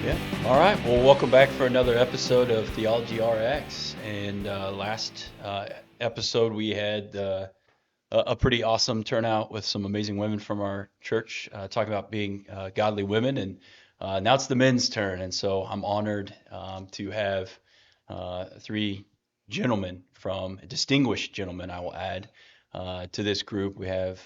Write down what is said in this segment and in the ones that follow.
Yeah. All right. Well, welcome back for another episode of Theology RX. And last episode, we had a pretty awesome turnout with some amazing women from our church talking about being godly women. And now it's the men's turn. And so I'm honored to have three gentlemen distinguished gentlemen, I will add, to this group. We have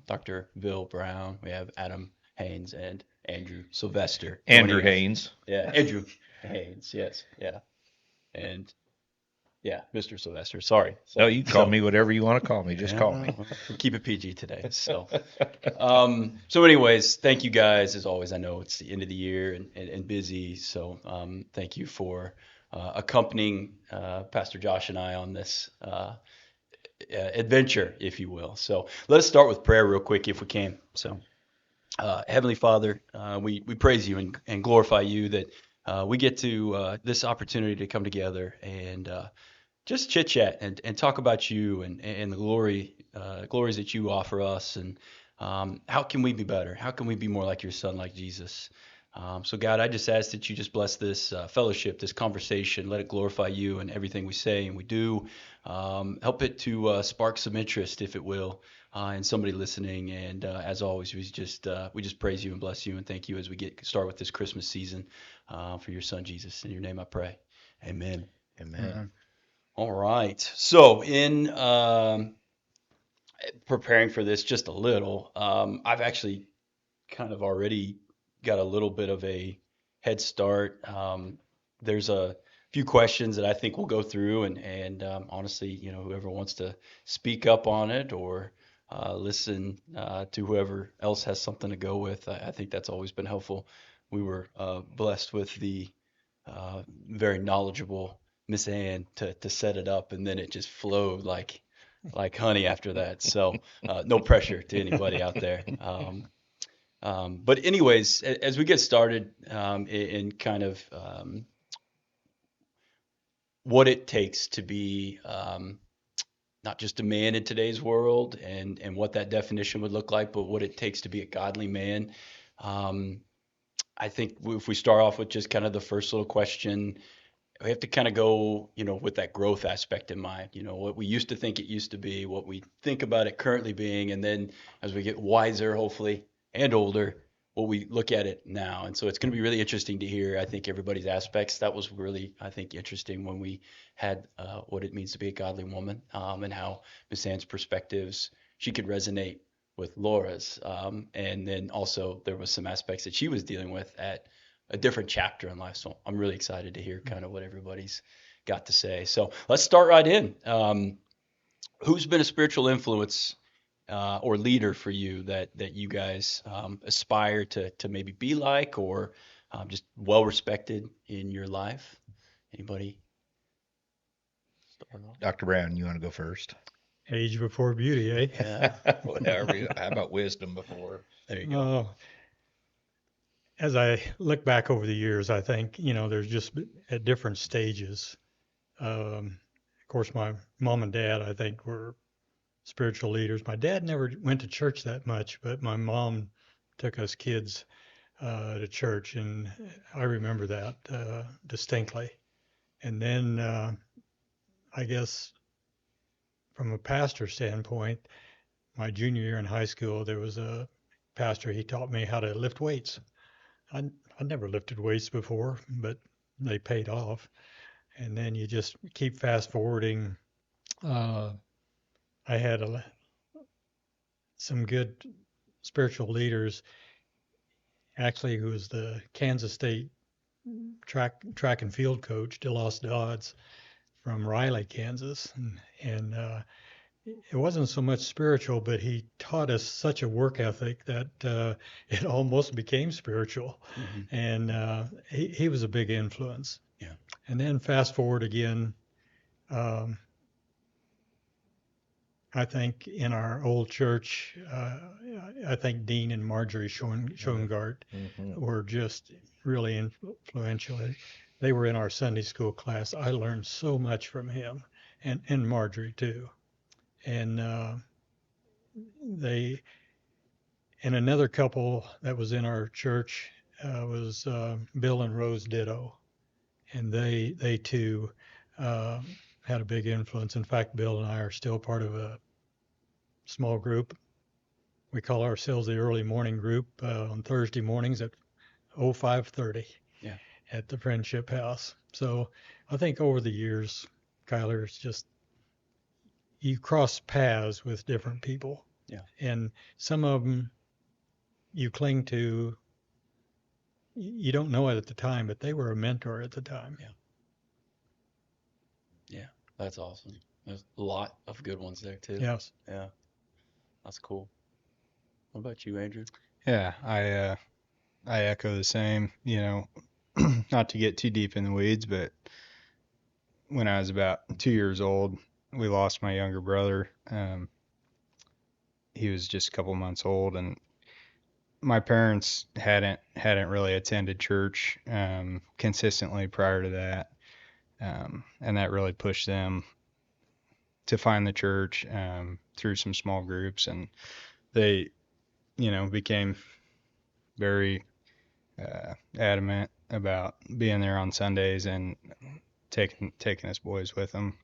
Dr. Bill Brown, we have Adam Haynes, and Andrew Sylvester Andrew joining us. Haynes. Yeah, Andrew Haynes, yes, yeah. And yeah, Mr. Sylvester, sorry. No, you can call me whatever you want to call me. Just call me. We'll keep it PG today. So anyways, thank you guys. As always, I know it's the end of the year and busy. So thank you for accompanying Pastor Josh and I on this adventure, if you will. So let us start with prayer real quick if we can. So Heavenly Father, we praise you and glorify you that we get to this opportunity to come together and just chit chat and talk about you and the glories that you offer us, and how can we be better? How can we be more like your son, like Jesus? So God, I just ask that you just bless this fellowship, this conversation. Let it glorify you in everything we say and we do. Help it to spark some interest, if it will, in somebody listening. And as always, we just praise you and bless you and thank you as we start with this Christmas season for your son Jesus. In your name I pray. Amen. Amen. All right. So in preparing for this just a little, I've actually kind of already got a little bit of a head start. There's a few questions that I think we'll go through, and honestly, whoever wants to speak up on it or listen to whoever else has something to go with, I think that's always been helpful. We were blessed with the very knowledgeable Miss Ann to set it up, and then it just flowed like honey after that. So no pressure to anybody out there. But anyways, as we get started in kind of what it takes to be not just a man in today's world and what that definition would look like, but what it takes to be a godly man. I think if we start off with just kind of the first little question, we have to kind of go, with that growth aspect in mind, what we used to think it used to be, what we think about it currently being, and then as we get wiser, hopefully, and older, what we look at it now. And so it's going to be really interesting to hear, I think, everybody's aspects. That was really, I think, interesting when we had what it means to be a godly woman, and how Miss Ann's perspectives, she could resonate with Laura's. And then also there was some aspects that she was dealing with at a different chapter in life. So I'm really excited to hear kind of what everybody's got to say. So let's start right in. Who's been a spiritual influence or leader for you that you guys aspire to maybe be like, or just well respected in your life? Anybody? Dr. Brown, you want to go first? Age before beauty, eh? Yeah. Whatever. How about wisdom before? There you go. As I look back over the years, I think, there's just at different stages. Of course, my mom and dad, I think, were spiritual leaders. My dad never went to church that much, but my mom took us kids to church, and I remember that distinctly. And then I guess from a pastor standpoint, my junior year in high school, there was a pastor, he taught me how to lift weights. I never lifted weights before, but they paid off. And then you just keep fast forwarding. I had some good spiritual leaders, actually, who was the Kansas State track and field coach, DeLoss Dodds, from Riley, Kansas. And it wasn't so much spiritual, but he taught us such a work ethic that it almost became spiritual. Mm-hmm. And he was a big influence. Yeah. And then fast forward again, I think in our old church, I think Dean and Marjorie Schoengart were just really influential. They were in our Sunday school class. I learned so much from him and Marjorie too. And and another couple that was in our church, was Bill and Rose Ditto, and they too had a big influence. In fact, Bill and I are still part of a small group. We call ourselves the early morning group on Thursday mornings at 05:30 Yeah. at the Friendship House. So I think over the years, Kyler, it's just you cross paths with different people. Yeah. And some of them you cling to, you don't know it at the time, but they were a mentor at the time. Yeah. Yeah. That's awesome. There's a lot of good ones there too. Yes. Yeah. That's cool. What about you, Andrew? Yeah, I echo the same, not to get too deep in the weeds, but when I was about 2 years old, we lost my younger brother. He was just a couple months old, and my parents hadn't really attended church consistently prior to that, and that really pushed them to find the church through some small groups, and they, became very adamant about being there on Sundays and taking us boys with them,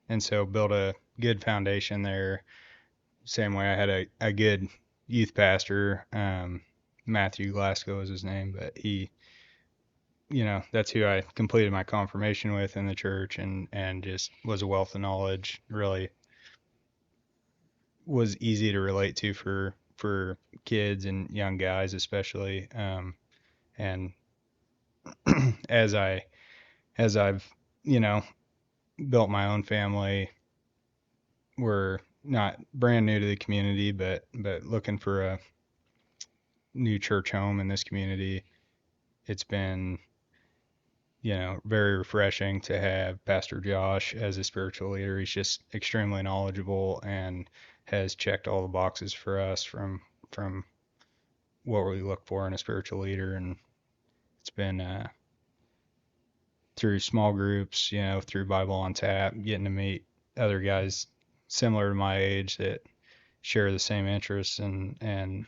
and so built a good foundation there. Same way I had a good youth pastor, Matthew Glasgow is his name, but he, that's who I completed my confirmation with in the church, and just was a wealth of knowledge. Really was easy to relate to for kids and young guys especially. And as I've built my own family, we're not brand new to the community, but looking for a new church home in this community. It's been very refreshing to have Pastor Josh as a spiritual leader. He's just extremely knowledgeable and has checked all the boxes for us from what we look for in a spiritual leader. And it's been through small groups, through Bible on Tap, getting to meet other guys similar to my age that share the same interests, and a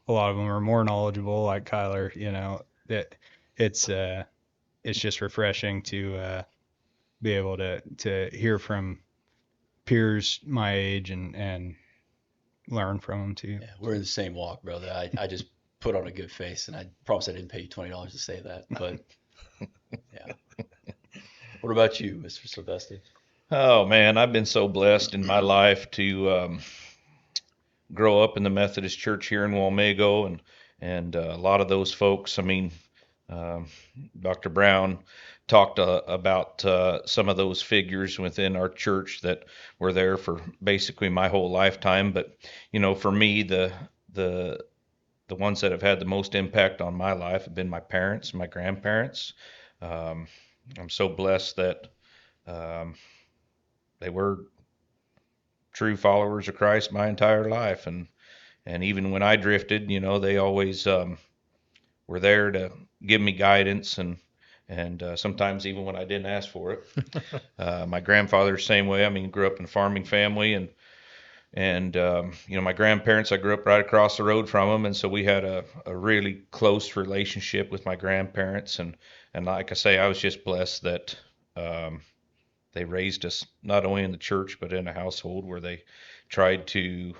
lot of them are more knowledgeable, like Kyler. That it's just refreshing to be able to hear from peers my age and learn from them too. Yeah, we're in the same walk, brother. I just put on a good face, and I promise I didn't pay you $20 to say that, but yeah. What about you, Mr. Sylvester? Oh man, I've been so blessed in my life to grow up in the Methodist Church here in Walmego, and a lot of those folks. I mean, Dr. Brown talked about some of those figures within our church that were there for basically my whole lifetime. But for me, the ones that have had the most impact on my life have been my parents, my grandparents. I'm so blessed that they were true followers of Christ my entire life, and even when I drifted, they always were there to give me guidance, and sometimes even when I didn't ask for it. My grandfather, same way. I mean, grew up in a farming family, and my grandparents, I grew up right across the road from them, and so we had a really close relationship with my grandparents, and like I say, I was just blessed that they raised us not only in the church but in a household where they tried to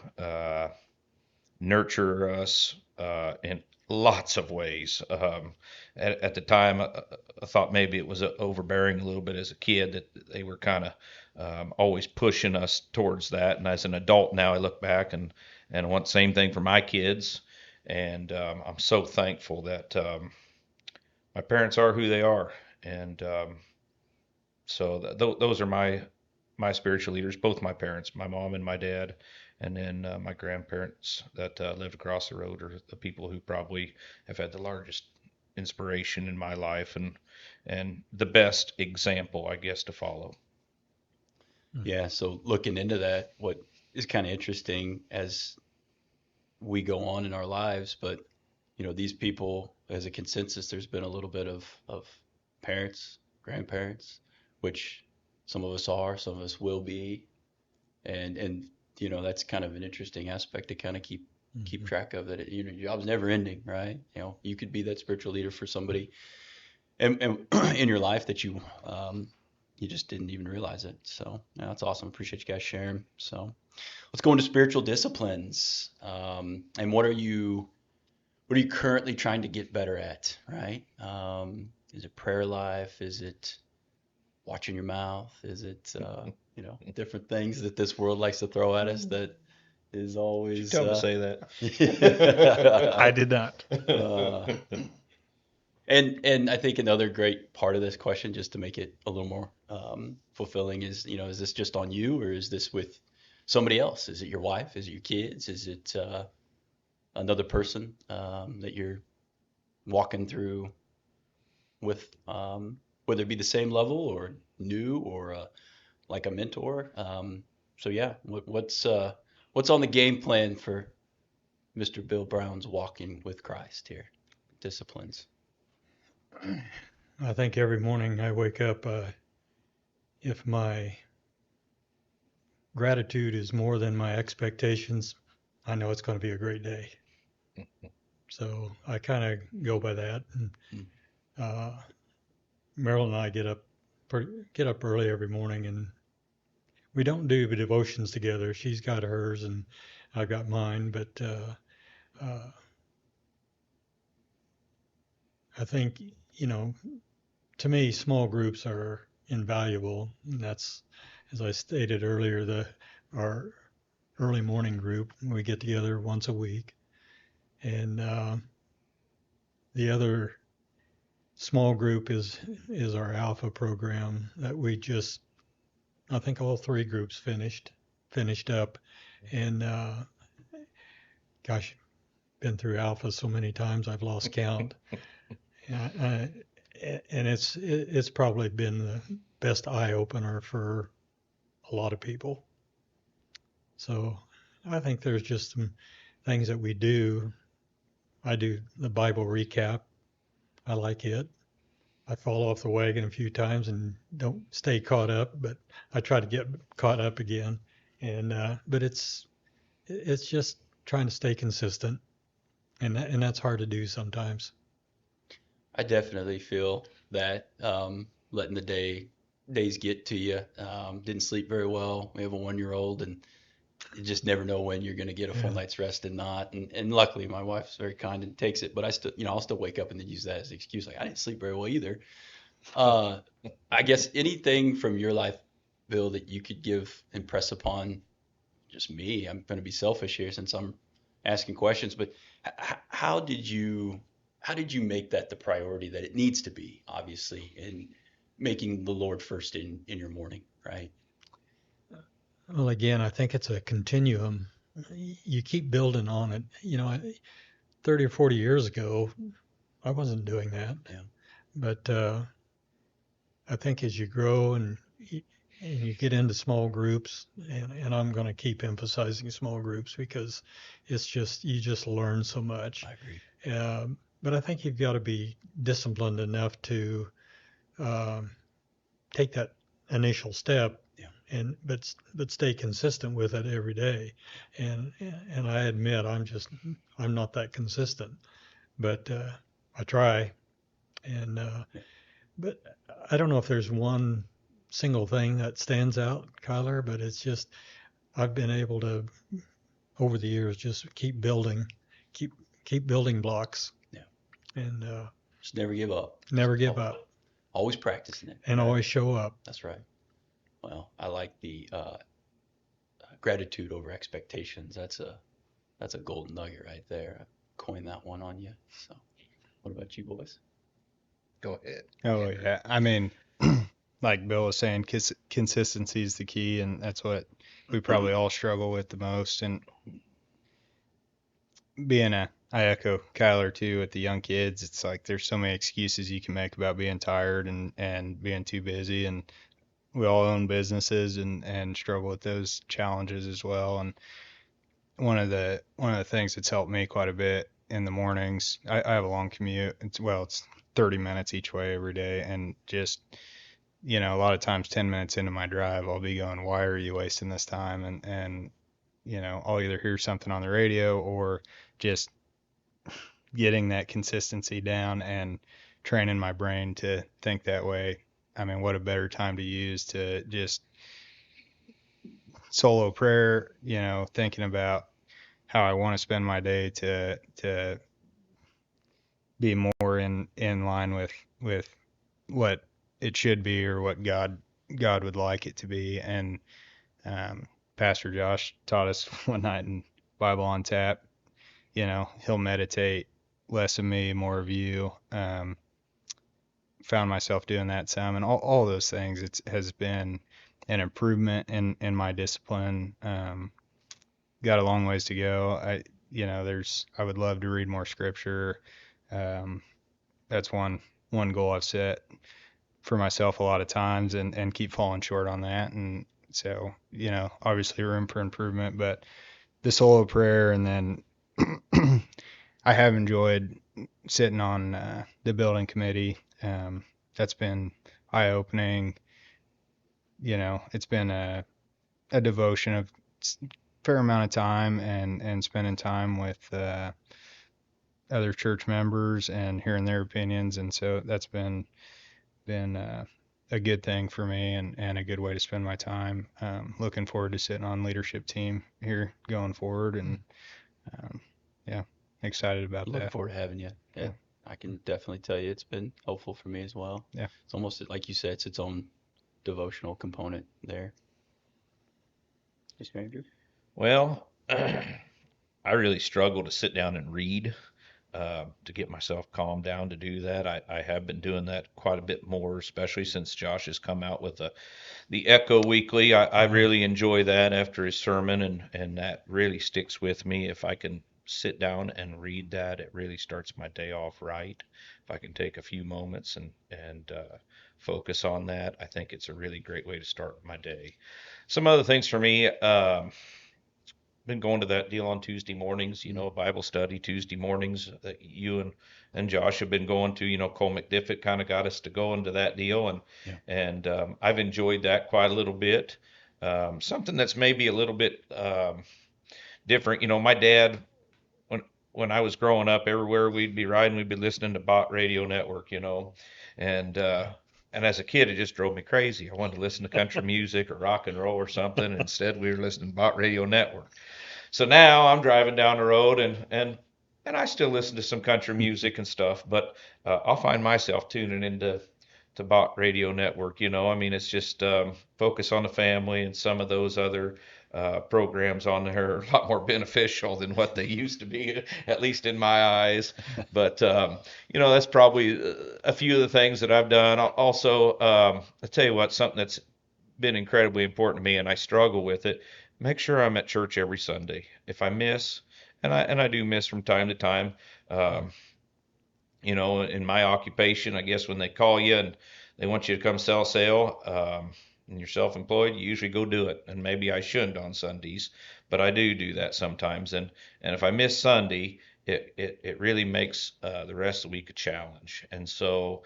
nurture us in lots of ways. At the time, I thought maybe it was overbearing a little bit as a kid, that they were kind of always pushing us towards that. And as an adult now, I look back and I want the same thing for my kids. And I'm so thankful that my parents are who they are. And so those are my spiritual leaders, both my parents, my mom and my dad. And then my grandparents that lived across the road are the people who probably have had the largest inspiration in my life, and the best example, I guess, to follow. Yeah, so looking into that, what is kind of interesting as we go on in our lives, but these people, as a consensus, there's been a little bit of parents, grandparents, which some of us are, some of us will be, and that's kind of an interesting aspect to kind of keep keep track of it. Your job's never ending, right? You could be that spiritual leader for somebody and in your life that you just didn't even realize it. So yeah, that's awesome. Appreciate you guys sharing. So let's go into spiritual disciplines. And what are you currently trying to get better at, right? Is it prayer life? Is it watching your mouth? Is it different things that this world likes to throw at us that is always Tell him to say that. I did not. And I think another great part of this question, just to make it a little more fulfilling, is is this just on you, or is this with somebody else? Is it your wife? Is it your kids? Is it another person that you're walking through with, whether it be the same level or new or like a mentor? So yeah, what's on the game plan for Mr. Bill Brown's walking with Christ here? Disciplines. I think every morning I wake up, if my gratitude is more than my expectations, I know it's going to be a great day. So I kind of go by that. And, Marilyn and I get up early every morning, and we don't do the devotions together. She's got hers, and I've got mine. But I think to me, small groups are invaluable. And that's, as I stated earlier, our early morning group. We get together once a week, and the other small group is our Alpha program that I think all three groups finished up, and gosh, been through Alpha so many times I've lost count. And it's probably been the best eye opener for a lot of people. So I think there's just some things that we do. I do the Bible recap. I like it. I fall off the wagon a few times and don't stay caught up, but I try to get caught up again. And but it's just trying to stay consistent, and that's hard to do sometimes. I definitely feel that letting the days get to you. Didn't sleep very well. We have a 1-year-old, and you just never know when you're going to get a full night's rest and not. And luckily, my wife's very kind and takes it. But I still, I'll still wake up and then use that as an excuse. Like, I didn't sleep very well either. I guess anything from your life, Bill, that you could impress upon just me. I'm going to be selfish here since I'm asking questions. But how did you make that the priority that it needs to be? Obviously, in making the Lord first in your morning, right? Well, again, I think it's a continuum. You keep building on it. 30 or 40 years ago, I wasn't doing that. Yeah. But I think as you grow and you get into small groups, and I'm going to keep emphasizing small groups because it's just, you just learn so much. I agree. But I think you've got to be disciplined enough to take that initial step, but stay consistent with it every day. And I admit I'm not that consistent, but I try. And but I don't know if there's one single thing that stands out, Kyler, but it's just I've been able to over the years just keep building blocks. Yeah. And just never give up. Never give up. Always practicing it. And always show up. That's right. Well, I like the gratitude over expectations. That's a golden nugget right there. I coined that one on you. So, what about you boys? Go ahead. Oh yeah, I mean, like Bill was saying, consistency is the key, and that's what we probably all struggle with the most. And I echo Kyler too with the young kids. It's like there's so many excuses you can make about being tired and being too busy, and we all own businesses and struggle with those challenges as well. And one of the things that's helped me quite a bit in the mornings, I have a long commute. It's 30 minutes each way every day, and just a lot of times 10 minutes into my drive I'll be going, why are you wasting this time? And I'll either hear something on the radio or just getting that consistency down and training my brain to think that way. I mean, what a better time to use to just solo prayer, thinking about how I want to spend my day to be more in line with what it should be or what God would like it to be. And Pastor Josh taught us one night in Bible on Tap, he'll meditate less of me, more of you. Found myself doing that some, and all those things. It has been an improvement in my discipline. Got a long ways to go. I would love to read more scripture. That's one goal I've set for myself a lot of times and keep falling short on that. And so, obviously room for improvement, but the solo prayer, and then I have enjoyed sitting on the building committee. That's been eye-opening. It's been a devotion of fair amount of time and spending time with other church members and hearing their opinions. And so that's been a good thing for me and a good way to spend my time. Looking forward to sitting on leadership team here going forward, and yeah, excited about Looking that. forward to having you. Yeah. Yeah. I can definitely tell you it's been helpful for me as well. Yeah. It's almost like you said, it's its own devotional component there. Yes, Andrew? Well, I really struggle to sit down and read, to get myself calmed down to do that. I have been doing that quite a bit more, especially since Josh has come out with the Echo Weekly. I really enjoy that after his sermon, and that really sticks with me. If I can sit down and read that, it really starts my day off right. If I can take a few moments and focus on that, I think it's a really great way to start my day. Some other things for me, been going to that deal on Tuesday mornings, Bible study Tuesday mornings that you and Josh have been going to. Cole McDiffit kind of got us to go into that deal, and Yeah. and I've enjoyed that quite a little bit. Something that's maybe a little bit different. My dad, when I was growing up, everywhere we'd be riding, we'd be listening to Bot Radio Network, and as a kid, it just drove me crazy. I wanted to listen to country music or rock and roll or something. Instead, we were listening to Bot Radio Network. So now I'm driving down the road and I still listen to some country music and stuff, but I'll find myself tuning into Bot Radio Network. I mean, it's just Focus on the Family and some of those other programs on there are a lot more beneficial than what they used to be, at least in my eyes. But that's probably a few of the things that I've done. Also, I'll tell you what, something that's been incredibly important to me, and I struggle with it. Make sure I'm at church every Sunday. If I miss, and I do miss from time to time, in my occupation, I guess when they call you and they want you to come sell sale, and you're self-employed, you usually go do it. And maybe I shouldn't on Sundays, but I do that sometimes. And if I miss Sunday, it really makes the rest of the week a challenge. And so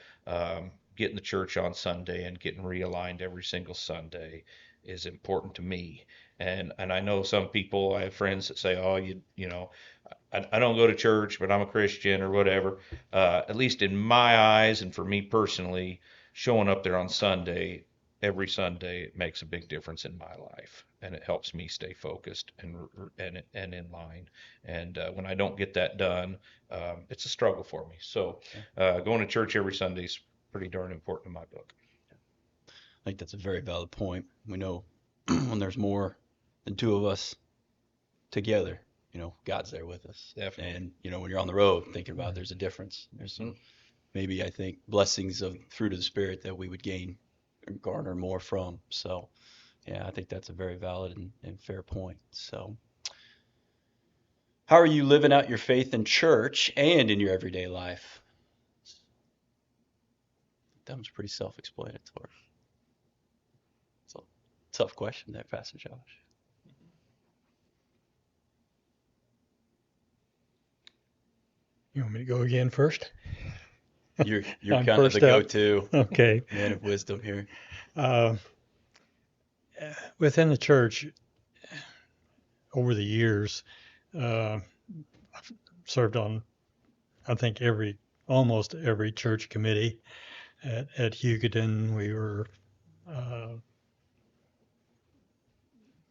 getting to church on Sunday and getting realigned every single Sunday is important to me. And I know some people, I have friends that say, oh, I don't go to church, but I'm a Christian or whatever. At least in my eyes and for me personally, showing up there on Sunday, every Sunday, it makes a big difference in my life, and it helps me stay focused and in line. And when I don't get that done, it's a struggle for me. So going to church every Sunday is pretty darn important in my book. I think that's a very valid point. We know when there's more than two of us together, God's there with us. Definitely. And, when you're on the road thinking about it, there's a difference. There's some, maybe I think, blessings of fruit of the Spirit that we would gain or garner more from. So, yeah, I think that's a very valid and fair point. So, how are you living out your faith in church and in your everyday life? That was pretty self-explanatory. It's a tough question there, Pastor Josh. You want me to go again first? You're I'm kind of first the up. go-to Okay. man of wisdom here. Within the church, over the years, I've served on, I think, almost every church committee at Hugoton. We were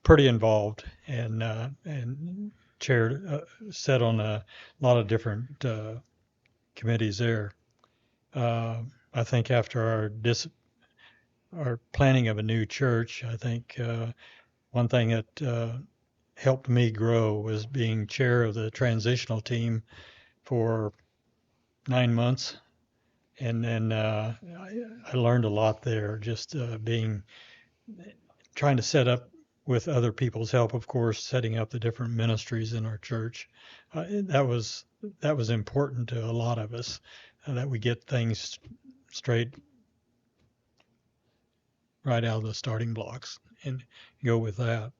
pretty involved and chaired, sat on a lot of different committees there. I think after our planning of a new church, I think one thing that helped me grow was being chair of the transitional team for 9 months. And then I learned a lot there, just trying to set up with other people's help, of course, setting up the different ministries in our church. That was important to a lot of us, that we get things straight right out of the starting blocks and go with that.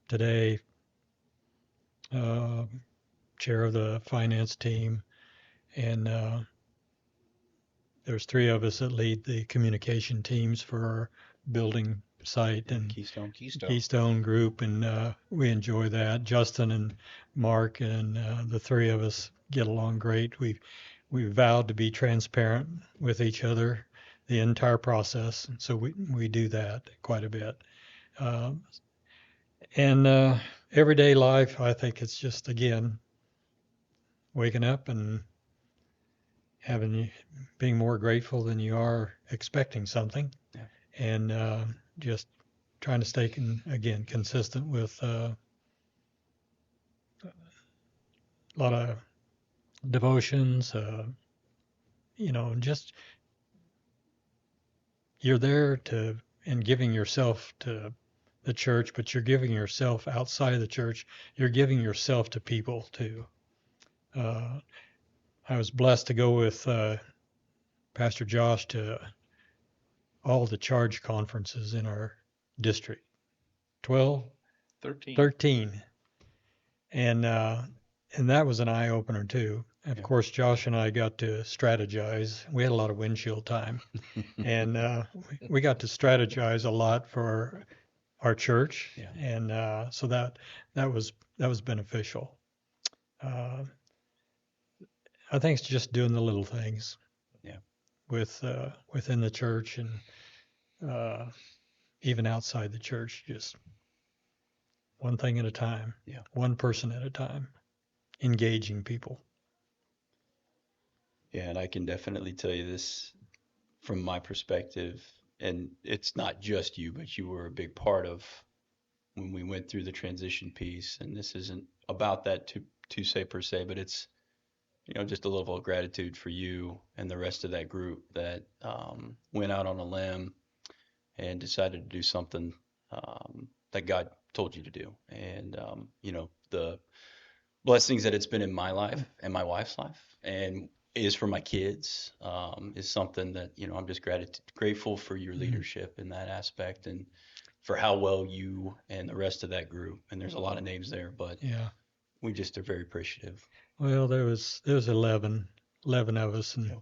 Today, chair of the finance team, and there's 3 of us that lead the communication teams for our building site and Keystone Group, and we enjoy that. Justin and Mark and the 3 of us get along great. We vowed to be transparent with each other the entire process, so we do that quite a bit. And everyday life, I think it's just, again, waking up and being more grateful than you are expecting something. Yeah. And just trying to stay consistent with a lot of devotions, just you're there and giving yourself to the church, but you're giving yourself outside of the church. You're giving yourself to people too. I was blessed to go with Pastor Josh to all the charge conferences in our district. 13. And that was an eye opener too. Of course, Josh and I got to strategize. We had a lot of windshield time, and we got to strategize a lot for our church, and so that was beneficial. I think it's just doing the little things, within the church and even outside the church, just one thing at a time, one person at a time, engaging people. Yeah, and I can definitely tell you this from my perspective, and it's not just you, but you were a big part of when we went through the transition piece. And this isn't about that to say per se, but it's just a level of gratitude for you and the rest of that group that went out on a limb and decided to do something that God told you to do. And the blessings that it's been in my life and my wife's life, and is for my kids, is something that I'm just grateful for your leadership in that aspect, and for how well you and the rest of that group, and there's a lot of names there, but we just are very appreciative. Well, there was 11 of us, and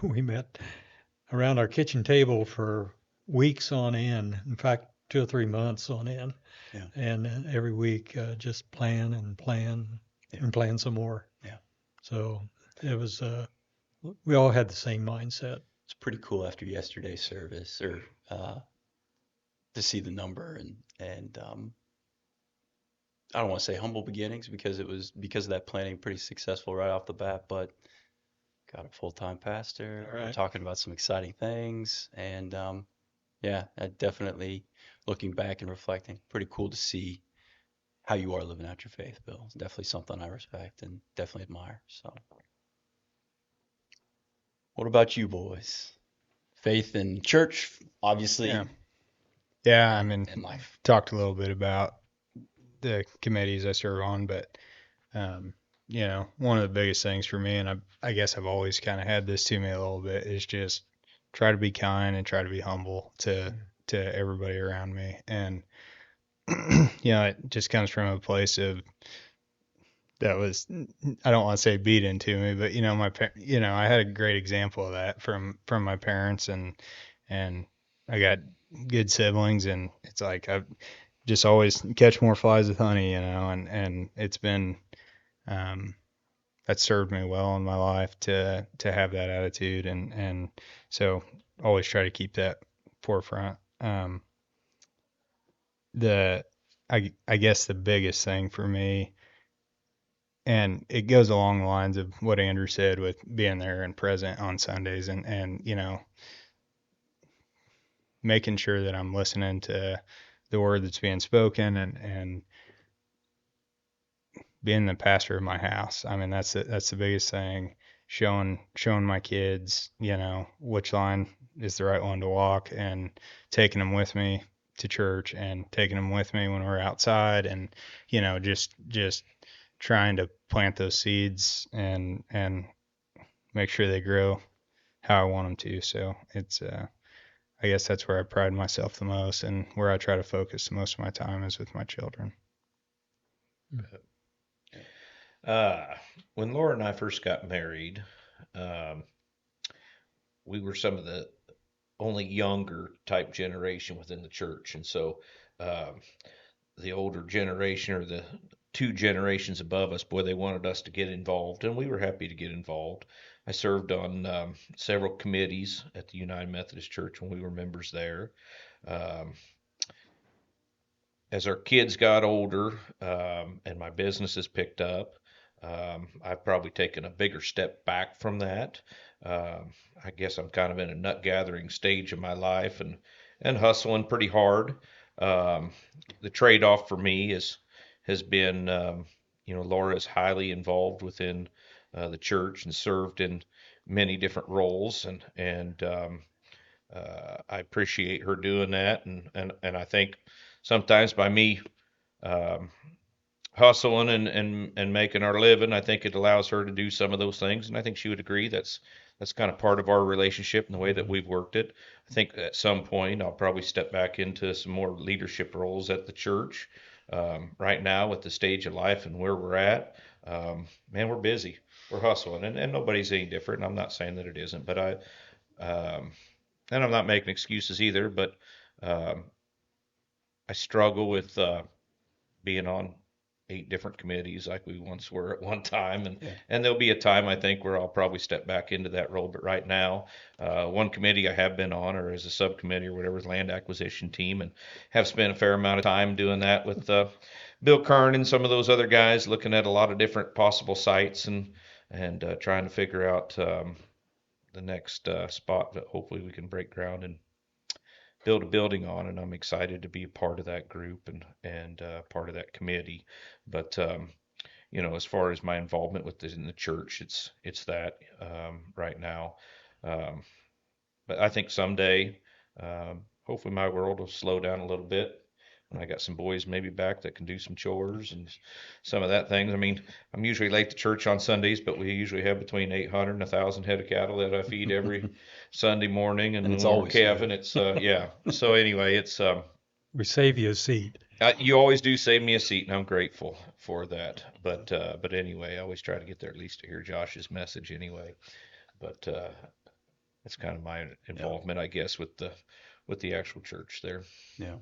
we met around our kitchen table for weeks on end. In fact, 2 or 3 months on end. Yeah. And every week just plan and plan some more. Yeah. So it was, we all had the same mindset. It's pretty cool after yesterday's service, or to see the number, and I don't want to say humble beginnings, because it was, because of that planning, pretty successful right off the bat, but got a full-time pastor. Right. We're talking about some exciting things, and definitely, looking back and reflecting, pretty cool to see how you are living out your faith, Bill. It's definitely something I respect and definitely admire. So, what about you boys? Faith in church, obviously. Yeah, I mean, and life. Talked a little bit about the committees I serve on, but one of the biggest things for me, and I guess I've always kind of had this to me a little bit, is just try to be kind and try to be humble to everybody around me. And it just comes from a place of, that was, I don't want to say beat into me, but I had a great example of that from my parents, and I got good siblings, and it's like, I've just always catch more flies with honey, and it's been, that served me well in my life to have that attitude, and so always try to keep that forefront. The I guess the biggest thing for me, and it goes along the lines of what Andrew said with being there and present on Sundays, and making sure that I'm listening to the word that's being spoken, and being the pastor of my house. I mean, that's the biggest thing. Showing my kids, which line is the right one to walk, and taking them with me to church, and taking them with me when we're outside, and just trying to plant those seeds, and make sure they grow how I want them to. So it's I guess that's where I pride myself the most, and where I try to focus the most of my time is with my children. When Laura and I first got married, um, we were some of the only younger type generation within the church, and so um, the older generation, or the two generations above us, boy, they wanted us to get involved, and we were happy to get involved. I served on several committees at the United Methodist Church when we were members there. Um, as our kids got older, and my business has picked up, I've probably taken a bigger step back from that. I guess I'm kind of in a nut gathering stage of my life, and hustling pretty hard. Um, the trade off for me has been, Laura is highly involved within the church and served in many different roles, and I appreciate her doing that, and I think sometimes by me um, hustling and making our living, I think it allows her to do some of those things, and I think she would agree that's kind of part of our relationship and the way that we've worked it. I think at some point I'll probably step back into some more leadership roles at the church. Right now, with the stage of life and where we're at, man, we're busy, we're hustling, and nobody's any different. And I'm not saying that it isn't, but um, and I'm not making excuses either, but um, I struggle with being on 8 different committees like we once were at one time, and Yeah. and there'll be a time, I think, where I'll probably step back into that role. But right now, one committee I have been on, or as a subcommittee or whatever, is land acquisition team, and have spent a fair amount of time doing that with Bill Kern and some of those other guys, looking at a lot of different possible sites, and trying to figure out the next spot that hopefully we can break ground and build a building on. And I'm excited to be a part of that group, and part of that committee. But as far as my involvement with in the church, it's that right now. Um, but I think someday, hopefully, my world will slow down a little bit. And I got some boys maybe back that can do some chores and some of that things. I mean, I'm usually late to church on Sundays, but we usually have between 800 and 1,000 head of cattle that I feed every Sunday morning. And And it's when we're always calving, good. it's yeah. So anyway, it's We save you a seat. you always do save me a seat, and I'm grateful for that. But anyway, I always try to get there at least to hear Josh's message anyway. But that's kind of my Yeah. involvement, I guess, with the actual church there. Yeah.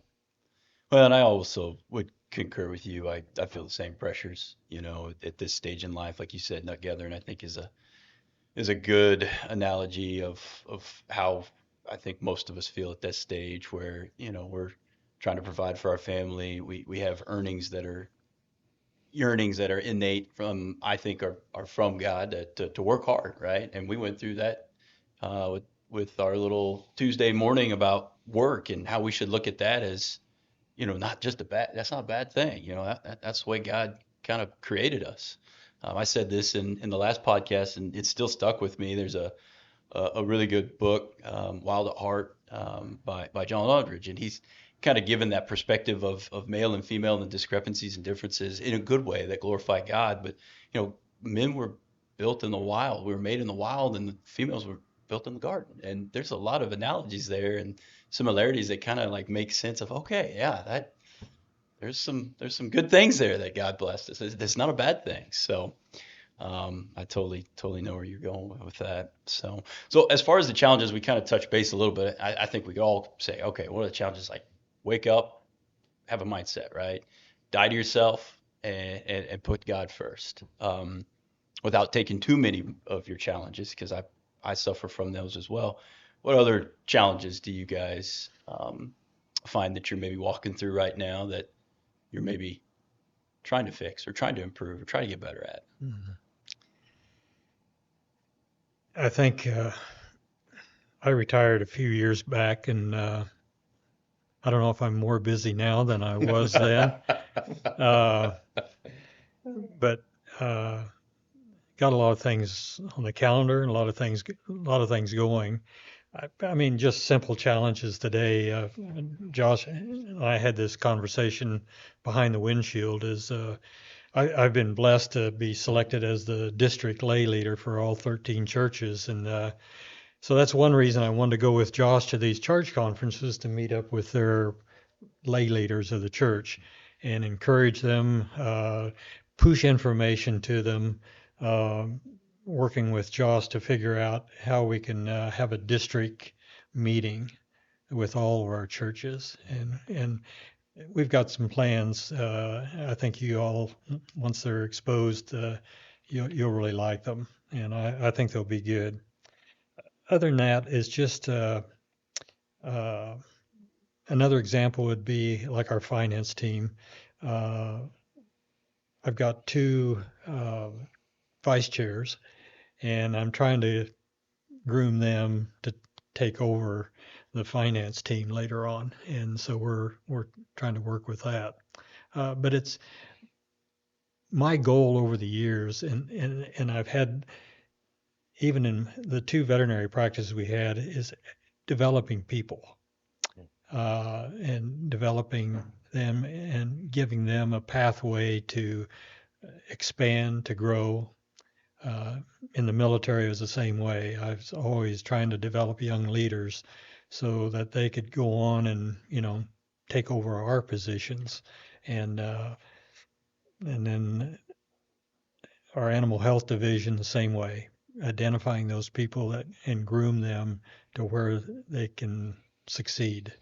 Well, and I also would concur with you. I feel the same pressures, at this stage in life. Like you said, nut gathering, I think is a good analogy of how I think most of us feel at this stage where, we're trying to provide for our family. We have yearnings that are innate from, I think, are from God to work hard, right? And we went through that with our little Tuesday morning about work and how we should look at that as, not just that's not a bad thing. That's the way God kind of created us. I said this in the last podcast, and it's still stuck with me. There's a really good book, Wild at Heart, by John Aldridge, and he's kind of given that perspective of male and female and the discrepancies and differences in a good way that glorify God. But men were built in the wild. We were made in the wild, and the females were built in the garden. And there's a lot of analogies there and similarities that kind of like make sense of, okay, yeah, that there's some good things there that God blessed us. It's not a bad thing. So I totally know where you're going with that. So as far as the challenges, we kind of touched base a little bit. I think we could all say, okay, what are the challenges? Like, wake up, have a mindset, right? Die to yourself and put God first, without taking too many of your challenges, because I suffer from those as well. What other challenges do you guys find that you're maybe walking through right now that you're maybe trying to fix or trying to improve or trying to get better at? Mhm. I think I retired a few years back, and I don't know if I'm more busy now than I was then, uh, but got a lot of things on the calendar and a lot of things going. I mean, just simple challenges today. Josh and I had this conversation behind the windshield. I've been blessed to be selected as the district lay leader for all 13 churches, and so that's one reason I wanted to go with Josh to these church conferences, to meet up with their lay leaders of the church and encourage them, push information to them, uh, working with Josh to figure out how we can have a district meeting with all of our churches. And we've got some plans. I think you all, once they're exposed, you'll really like them, and I think they'll be good. Other than that, it's just uh, another example would be like our finance team. Uh, I've got two vice chairs, and I'm trying to groom them to take over the finance team later on, and so we're trying to work with that. But it's my goal over the years, and I've had, even in the two veterinary practices we had, is developing people, and developing them and giving them a pathway to expand, to grow. Uh, in the military, it was the same way. I was always trying to develop young leaders so that they could go on and, take over our positions. And and then our animal health division, the same way, identifying those people and groom them to where they can succeed.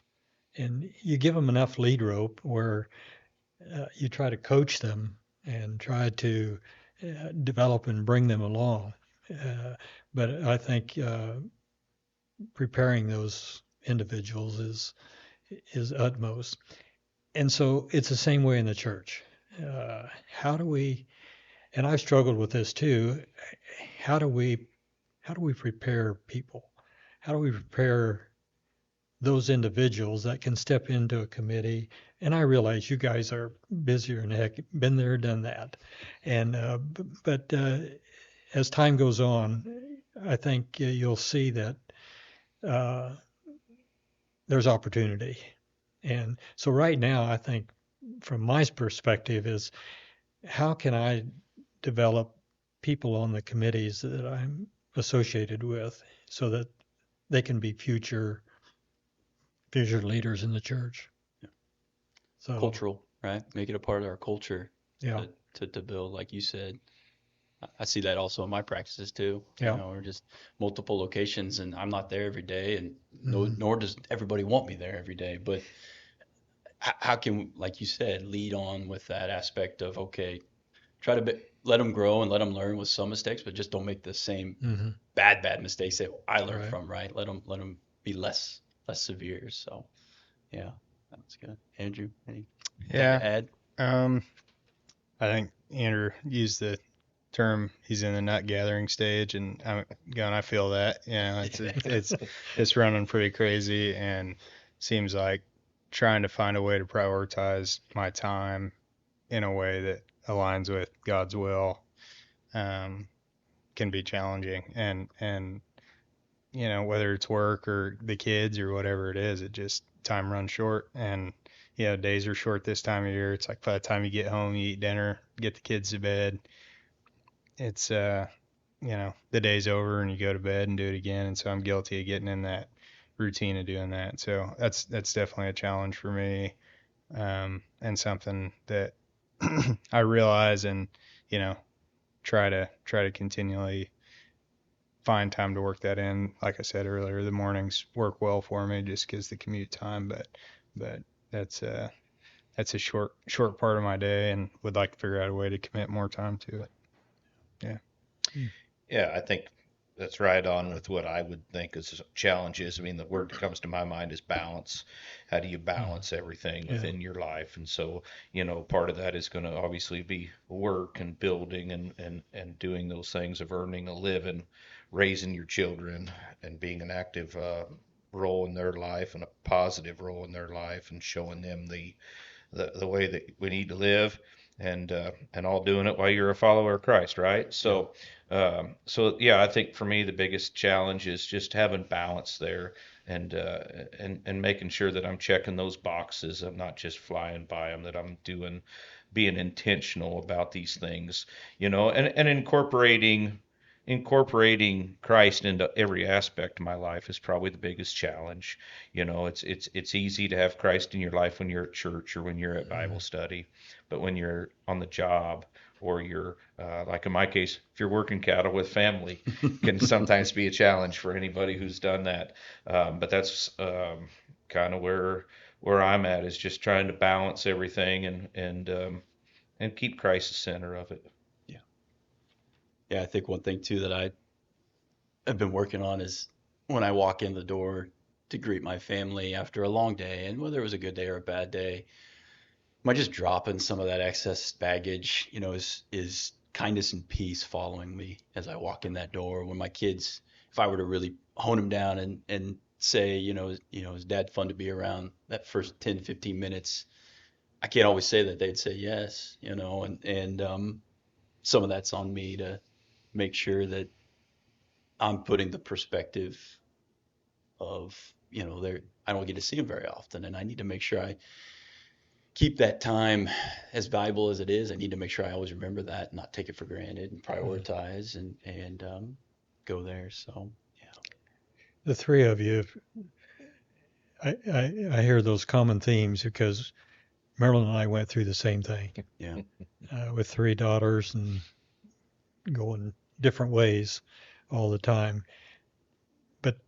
And you give them enough lead rope where you try to coach them and try to develop and bring them along. Uh, but I think preparing those individuals is utmost. And so it's the same way in the church. How do we? And I've struggled with this too. How do we? How do we prepare people? How do we prepare those individuals that can step into a committee? And I realize you guys are busier than heck, been there, done that. And but as time goes on, I think you'll see that uh, there's opportunity. And so right now, I think from my perspective is, how can I develop people on the committees that I'm associated with so that they can be future leaders in the church. Yeah. So Cultural, right? Make it a part of our culture yeah, to build, like you said. I see that also in my practices too. yeah. Or just multiple locations, and I'm not there every day, and no, Mhm. nor does everybody want me there every day. But how can, like you said, lead on with that aspect of, okay, try to let them grow and let them learn with some mistakes, but just don't make the same Mhm. bad mistakes that I learned Right. from, right? Let them be less severe. So yeah, that's good. Andrew, anything Yeah. to add? Um, I think Andrew used the term, he's in the nut gathering stage, and I'm going, I feel that, it's running pretty crazy, and seems like trying to find a way to prioritize my time in a way that aligns with God's will, um, can be challenging. And whether it's work or the kids or whatever it is, it just, time runs short. And days are short this time of year. It's like by the time you get home, you eat dinner, get the kids to bed, it's the day's over and you go to bed and do it again. And so I'm guilty of getting in that routine of doing that. So that's definitely a challenge for me, and something that I realize, and you know try to continually find time to work that in. Like I said earlier, the mornings work well for me just because the commute time, but that's that's a short part of my day, and would like to figure out a way to commit more time to it. Yeah. Yeah, I think that's right on with what I would think is challenges. I mean, the word that comes to my mind is balance. How do you balance everything Yeah. within your life? And so, part of that is going to obviously be work and building and doing those things of earning a living, raising your children, and being an active role in their life and a positive role in their life, and showing them the way that we need to live, and all doing it while you're a follower of Christ, right? So yeah, I think for me the biggest challenge is just having balance there, and making sure that I'm checking those boxes. I'm not just flying by them, that I'm being intentional about these things, and incorporating Christ into every aspect of my life is probably the biggest challenge. It's easy to have Christ in your life when you're at church or when you're at Bible study, but when you're on the job, or you're like in my case, if you're working cattle with family, can sometimes be a challenge for anybody who's done that. But that's kind of where I'm at, is just trying to balance everything, and keep Christ the center of it. Yeah. Yeah, I think one thing too that I have been working on is when I walk in the door to greet my family after a long day, and whether it was a good day or a bad day, am I just dropping some of that excess baggage, is kindness and peace following me as I walk in that door. When my kids, if I were to really hone them down and say, is dad fun to be around that first 10, 15 minutes? I can't always say that they'd say yes, and some of that's on me to make sure that I'm putting the perspective of, I don't get to see them very often, and I need to make sure I keep that time as valuable as it is. I need to make sure I always remember that, and not take it for granted, and prioritize and go there. So, yeah. The three of you, I hear those common themes because Marilyn and I went through the same thing Yeah. with three daughters and going different ways all the time. But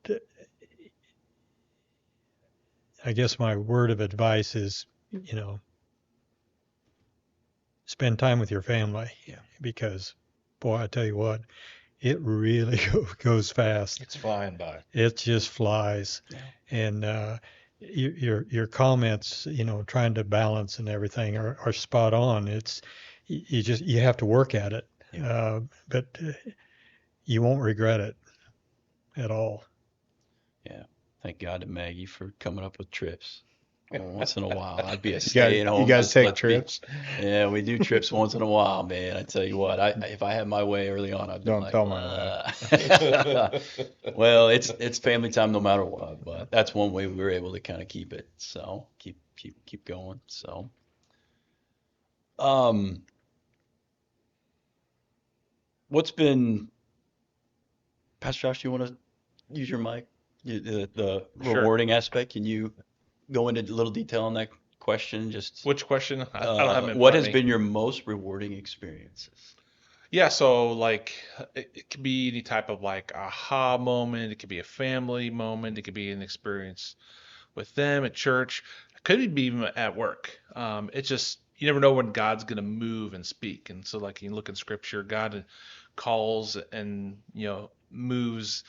I guess my word of advice is, spend time with your family. Yeah. Because, boy, I tell you what, it really goes fast. It's flying by. It just flies. Yeah. And your comments, trying to balance and everything are spot on. It's you have to work at it, Yeah. but you won't regret it at all. Yeah. Thank God to Maggie for coming up with trips. Once in a while, I'd be a You stay-at-home. guys just take let's be- trips? Yeah, we do trips once in a while, man. I tell you what, if I had my way early on, I'd be Don't like, tell my well, it's family time no matter what, but that's one way we were able to kind of keep it. So keep going. So, what's been, Pastor Josh? You want to use your mic? The Sure. rewarding aspect. Can you go into a little detail on that question? Just Which question? I don't have them in what front has of me. been your most rewarding experiences? Yeah, so like it could be any type of like aha moment. It could be a family moment. It could be an experience with them at church. It could be even at work. It's just you never know when God's gonna move and speak. And so like you look in Scripture, God calls and moves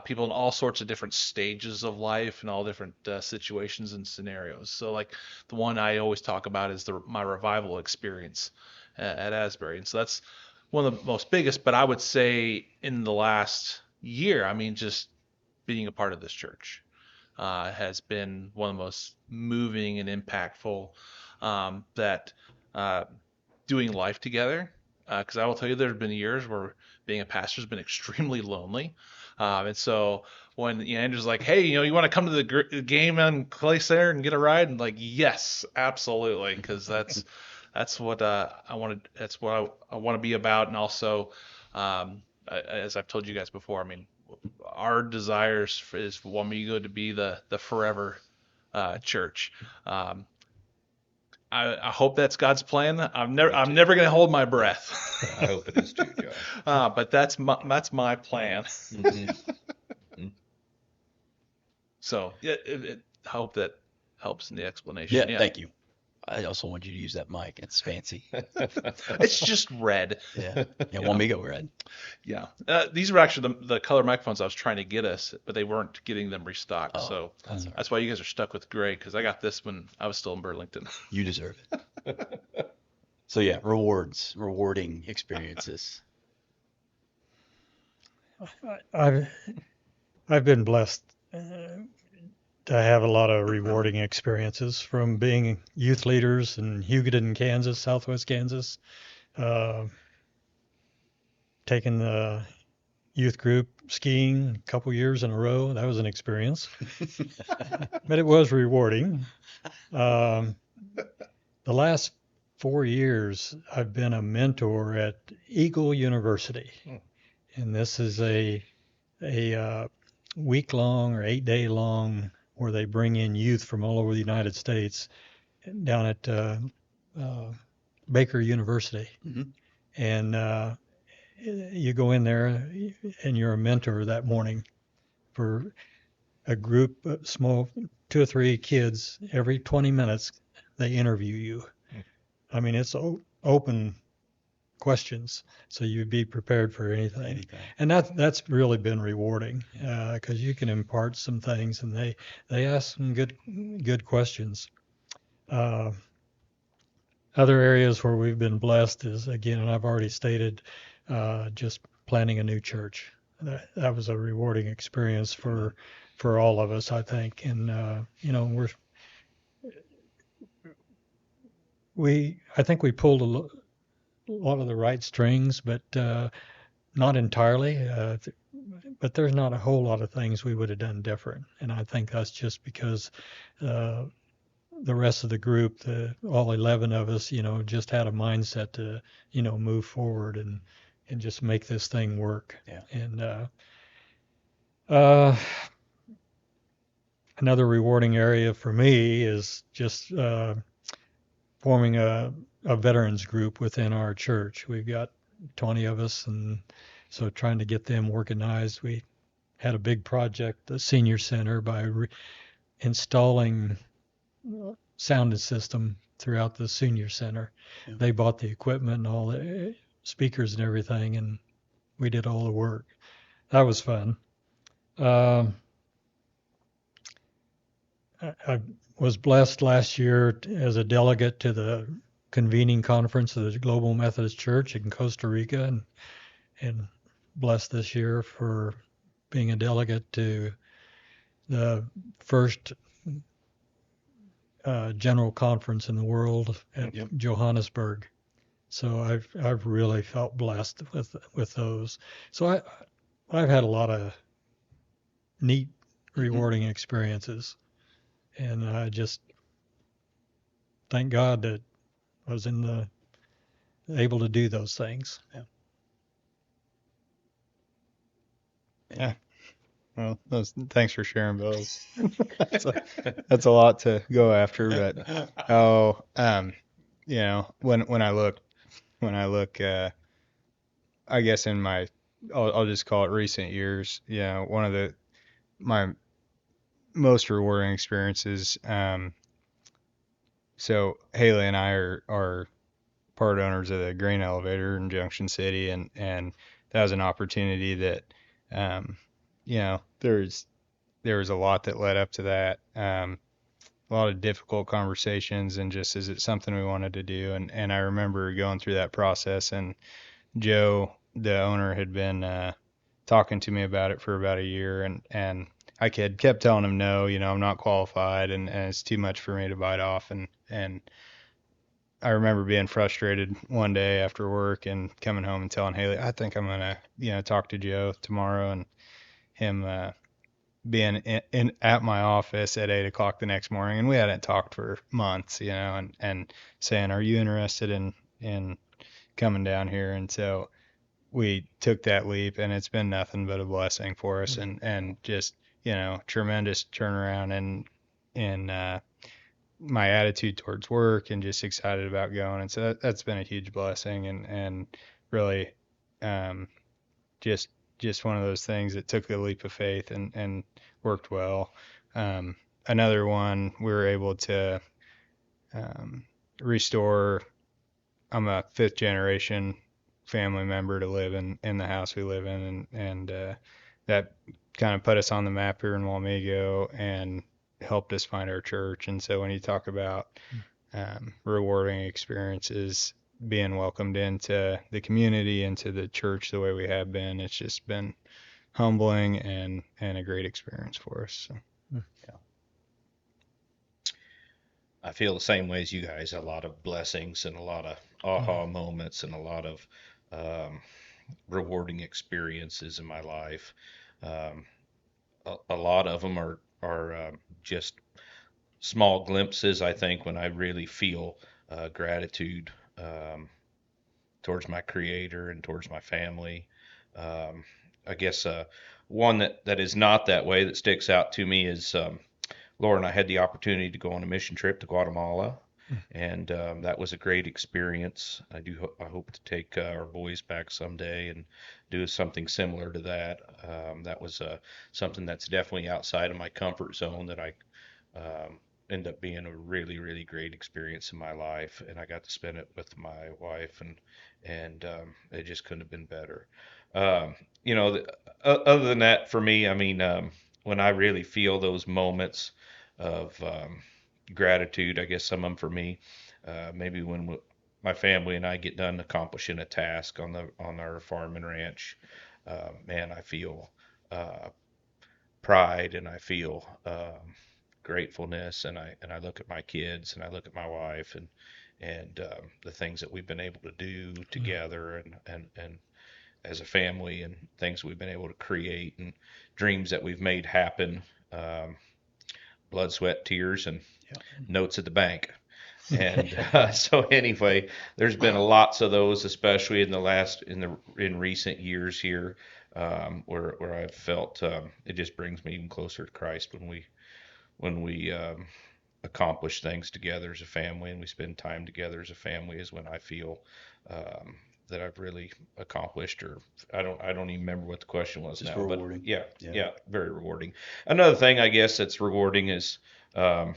people in all sorts of different stages of life and all different situations and scenarios. So like the one I always talk about is my revival experience at Asbury, and so that's one of the most biggest. But I would say in the last year, I mean, just being a part of this church has been one of the most moving and impactful. That doing life together, because I will tell you, there have been years where being a pastor has been extremely lonely. And so when Andrew's like, hey, you want to come to the game on Clay Center and get a ride? And like, yes, absolutely, because that's what I want to. That's what I want to be about. And also, as I've told you guys before, I mean, our desires is for One Amigo to be the forever church. I hope that's God's plan. I'm never going to hold my breath. I hope it is too, Josh. But that's my plan. Mm-hmm. So yeah, I hope that helps in the explanation. Yeah, thank you. I also want you to use that mic. It's fancy. It's just red. Yeah. Yeah. Want me to go red? Yeah. These were actually the color microphones I was trying to get us, but they weren't getting them restocked. Oh, So that's all right. that's why you guys are stuck with gray, because I got this when I was still in Burlington. You deserve it. So yeah, rewarding experiences. I've been blessed to have a lot of rewarding experiences from being youth leaders in Hugoton, Kansas, Southwest Kansas, uh, taking the youth group skiing a couple years in a row. That was an experience, but it was rewarding. Um, the last 4 years, I've been a mentor at Eagle University, and this is a week long or 8 day long where they bring in youth from all over the United States down at uh, Baker University, Mhm. and you go in there and you're a mentor that morning for a group, small 2 or 3 kids. Every 20 minutes, they interview you. I mean, it's open questions, so you'd be prepared for anything. Anything. And that's really been rewarding because you can impart some things, and they ask some good questions. Uh, Other areas where we've been blessed is, again, and I've already stated, just planning a new church. That was a rewarding experience for all of us, I think. And I think we pulled a lot of the right strings, but not entirely. But there's not a whole lot of things we would have done different. And I think that's just because uh, the rest of the group, all 11 of us, just had a mindset to, move forward and just make this thing work. Yeah. And uh, another rewarding area for me is just forming a veterans group within our church. We've got 20 of us, and so trying to get them organized. We had a big project, the senior center, by installing sound system throughout the senior center. Yeah. They bought the equipment and all the speakers and everything, and we did all the work. That was fun. Um, I was blessed last year as a delegate to the convening conference of the Global Methodist Church in Costa Rica, and blessed this year for being a delegate to the first general conference in the world at Yep. Johannesburg. So I've really felt blessed with those. So I've had a lot of neat, rewarding experiences, and I just thank God that I was able to do those things. Yeah. Well, thanks for sharing, Bill. That's a lot to go after, but when I look, I guess in I'll just call it recent years. One of my most rewarding experiences. So Haley and I are part owners of the grain elevator in Junction City, and that was an opportunity that, there was a lot that led up to that. A lot of difficult conversations, and just, is it something we wanted to do? And I remember going through that process, and Joe, the owner, had been talking to me about it for about a year, and I kept telling him no, I'm not qualified, and it's too much for me to bite off. And I remember being frustrated one day after work and coming home and telling Haley, I think I'm gonna, talk to Joe tomorrow, and him being in at my office at 8 o'clock the next morning, and we hadn't talked for months, and saying, are you interested in coming down here? And so we took that leap, and it's been nothing but a blessing for us, and just, tremendous turnaround in my attitude towards work, and just excited about going. And so that's been a huge blessing, and really, just one of those things that took the leap of faith and worked well. Another one, we were able to restore. I'm a fifth generation family member to live in the house we live in, and that kind of put us on the map here in Walmigo and helped us find our church. And so when you talk about rewarding experiences, being welcomed into the community, into the church the way we have been, it's just been humbling and a great experience for us. So. I feel the same way as you guys. A lot of blessings and a lot of aha moments and a lot of um, rewarding experiences in my life. Um, a lot of them are just small glimpses. I think when I really feel gratitude towards my Creator and towards my family. Um, I guess one that is not that way that sticks out to me is Laura and I had the opportunity to go on a mission trip to Guatemala, and that was a great experience. I hope to take our boys back someday and do something similar to that. That was something that's definitely outside of my comfort zone that I end up being a really, really great experience in my life, and I got to spend it with my wife, and it just couldn't have been better. Um, Other than that, for me, I mean, when I really feel those moments of gratitude, I guess some of them for me, maybe when my family and I get done accomplishing a task on our farm and ranch, man, I feel uh, pride and I feel gratefulness, and I look at my kids and I look at my wife and the things that we've been able to do together and as a family and things we've been able to create and dreams that we've made happen. Um, Blood, sweat, tears, and notes at the bank. And so anyway, there's been lots of those, especially in recent years here, where I've felt it just brings me even closer to Christ when we accomplish things together as a family and we spend time together as a family is when I feel um, that I've really accomplished. Or I don't even remember what the question was Just now, but rewarding. yeah, very rewarding. Another thing I guess that's rewarding is um,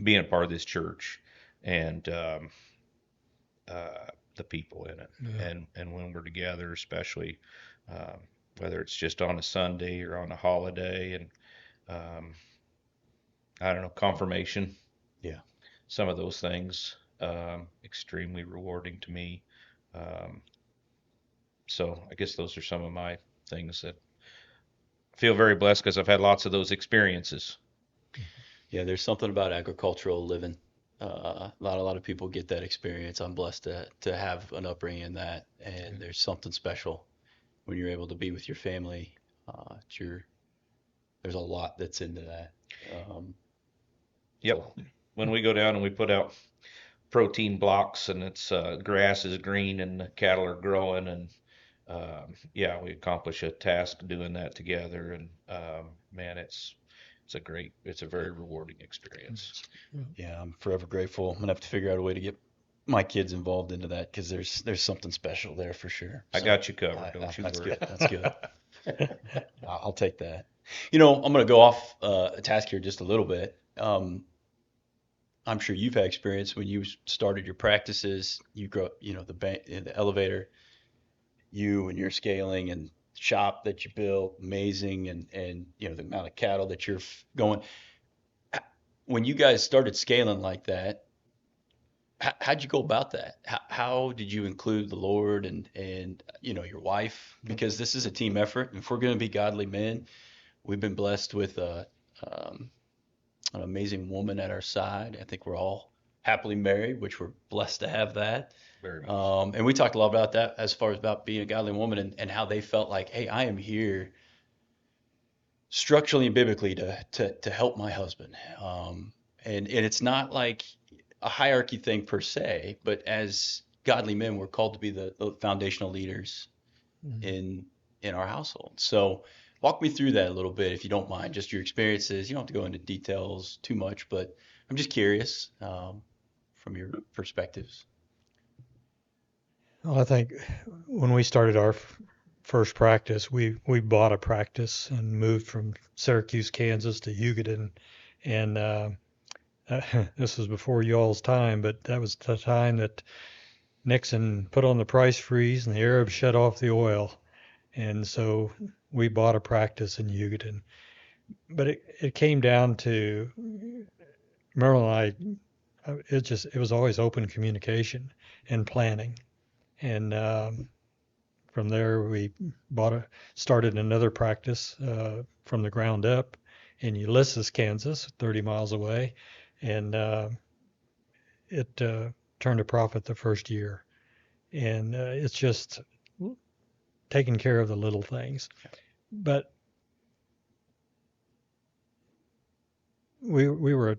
being a part of this church and the people in it, Yeah. and when we're together, especially um, whether it's just on a Sunday or on a holiday, and um, I don't know, confirmation, Yeah. some of those things, extremely rewarding to me. Um, so I guess those are some of my things that I feel very blessed because I've had lots of those experiences. Yeah, there's something about agricultural living. A lot of people get that experience. I'm blessed to have an upbringing in that, and there's something special when you're able to be with your family. There's a lot that's into that. Um, Yep. so When we go down and we put out protein blocks and it's grass is green and the cattle are growing and yeah, we accomplish a task doing that together, and man, it's a very rewarding experience. yeah, I'm forever grateful. I'm gonna have to figure out a way to get my kids involved into that because there's something special there for sure. I So got you covered, don't you that's worry. good. That's good. I'll take that. I'm gonna go off a task here just a little bit. I'm sure you've had experience when you started your practices. You grow, the bank in the elevator, you and your scaling and shop that you built, amazing, and the amount of cattle that you're going. When you guys started scaling like that, how'd you go about that? How did you include the Lord and your wife? Because this is a team effort. If we're going to be godly men, we've been blessed with um, an amazing woman at our side. I think we're all happily married, which we're blessed to have that. Very much. And we talked a lot about that as far as about being a godly woman and how they felt like, hey, I am here structurally and biblically to help my husband. And it's not like a hierarchy thing per se, but as godly men, we're called to be the foundational leaders in our household. So walk me through that a little bit, if you don't mind, just your experiences. You don't have to go into details too much, but I'm just curious from your perspectives. Well, I think when we started our first practice, we bought a practice and moved from Syracuse, Kansas to Hugoton, and this was before y'all's time, but that was the time that Nixon put on the price freeze and the Arabs shut off the oil. And so we bought a practice in Hugoton. But it came down to Merle and I, it was always open communication and planning. And from there, we started another practice from the ground up in Ulysses, Kansas, 30 miles away. And it turned a profit the first year. And it's just taking care of the little things. But we were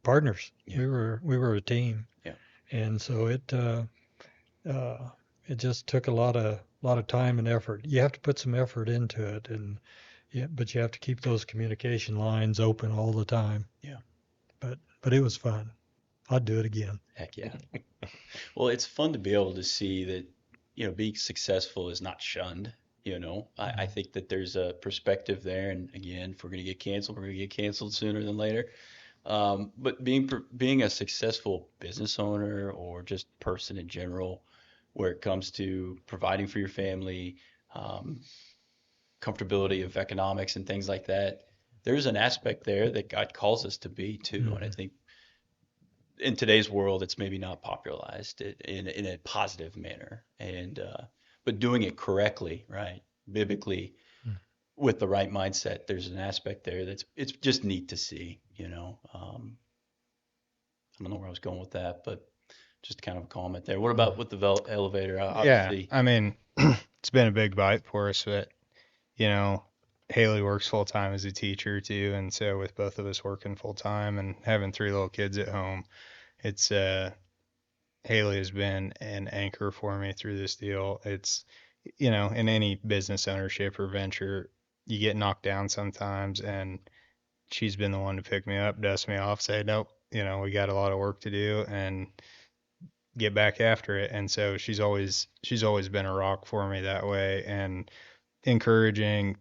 partners. Yeah. We were a team. Yeah. And so it just took a lot of time and effort. You have to put some effort into it, and but you have to keep those communication lines open all the time. Yeah. But it was fun. I'd do it again. Heck yeah. Well, it's fun to be able to see that, being successful is not shunned. I think that there's a perspective there. And again, if we're going to get canceled, we're going to get canceled sooner than later. But being a successful business owner or just person in general, where it comes to providing for your family, comfortability of economics and things like that, there's an aspect there that God calls us to be too. And I think in today's world, it's maybe not popularized in a positive manner, but doing it correctly, right, biblically, with the right mindset, there's an aspect there it's just neat to see. I don't know where I was going with that, but just kind of a comment there. What about with the elevator? Yeah, Obviously, I mean, it's been a big bite for us, but Haley works full time as a teacher too, and so with both of us working full time and having 3 little kids at home, it's Haley has been an anchor for me through this deal. It's in any business ownership or venture, you get knocked down sometimes, and she's been the one to pick me up, dust me off, say, nope, we got a lot of work to do, and get back after it. And so she's always been a rock for me that way, and encouraging.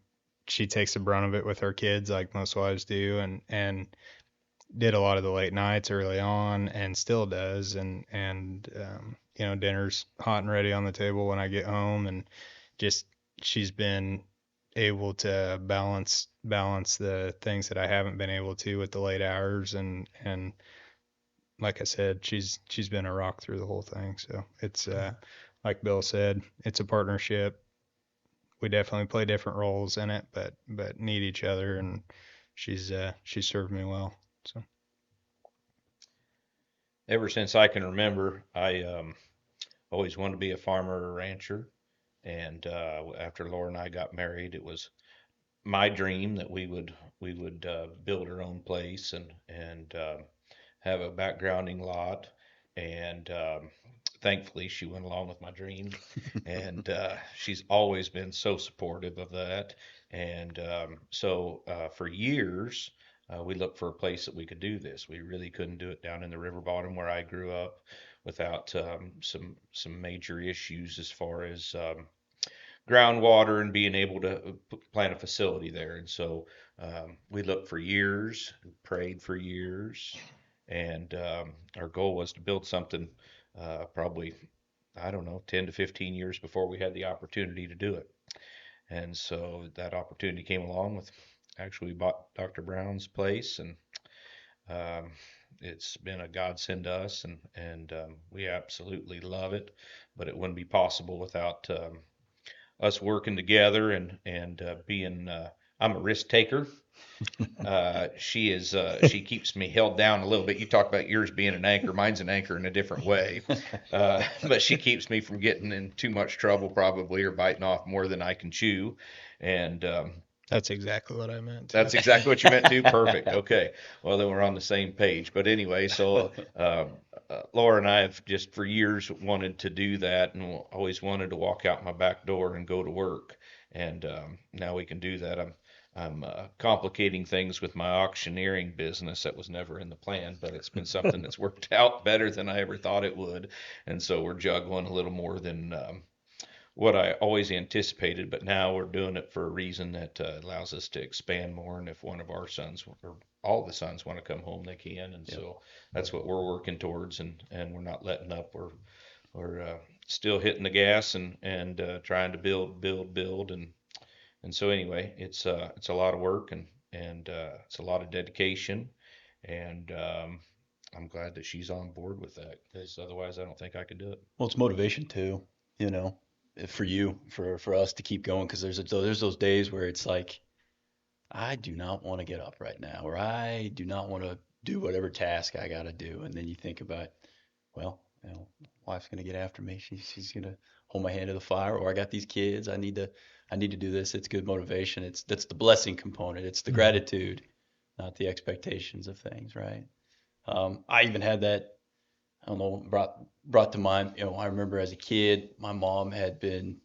She takes the brunt of it with her kids like most wives do, and did a lot of the late nights early on and still does. And dinner's hot and ready on the table when I get home, and just she's been able to balance the things that I haven't been able to with the late hours, and like I said, she's been a rock through the whole thing. So it's like Bill said, it's a partnership. We definitely play different roles in it, but need each other, and she's served me well. So Ever since I can remember, I always wanted to be a farmer or a rancher. And after Laura and I got married, it was my dream that we would build our own place and have a backgrounding lot. And thankfully, she went along with my dream, and she's always been so supportive of that. And so for years, we looked for a place that we could do this. We really couldn't do it down in the river bottom where I grew up without some major issues as far as groundwater and being able to plant a facility there. And so we looked for years, prayed for years, and our goal was to build something probably, I don't know, 10 to 15 years before we had the opportunity to do it. And so that opportunity came along with, actually we bought Dr. Brown's place, and it's been a godsend to us, and we absolutely love it, but it wouldn't be possible without us working together and being, I'm a risk taker. She keeps me held down a little bit. You talk about yours being an anchor. Mine's an anchor in a different way. But she keeps me from getting in too much trouble probably, or biting off more than I can chew. And that's exactly what I meant. That's exactly what you meant too. Perfect. Okay. Well, then we're on the same page. But anyway, so Laura and I have just for years wanted to do that, and always wanted to walk out my back door and go to work. And now we can do that. I'm complicating things with my auctioneering business. That was never in the plan, but it's been something that's worked out better than I ever thought it would. And so we're juggling a little more than what I always anticipated, but now we're doing it for a reason that allows us to expand more. And if one of our sons or all the sons want to come home, they can. And so that's what we're working towards, and we're not letting up. We're still hitting the gas and trying to build, and so anyway, it's a lot of work and it's a lot of dedication, and I'm glad that she's on board with that because otherwise I don't think I could do it. Well, it's motivation too, you know, for you, for us to keep going, because there's those days where it's like, I do not want to get up right now, or I do not want to do whatever task I got to do. And then you think about, well, wife's gonna get after me. She's gonna hold my hand to the fire, or I got these kids. I need to do this. It's good motivation. That's the blessing component. It's the gratitude, not the expectations of things, right? I even had that. I don't know, brought to mind. I remember as a kid, my mom had been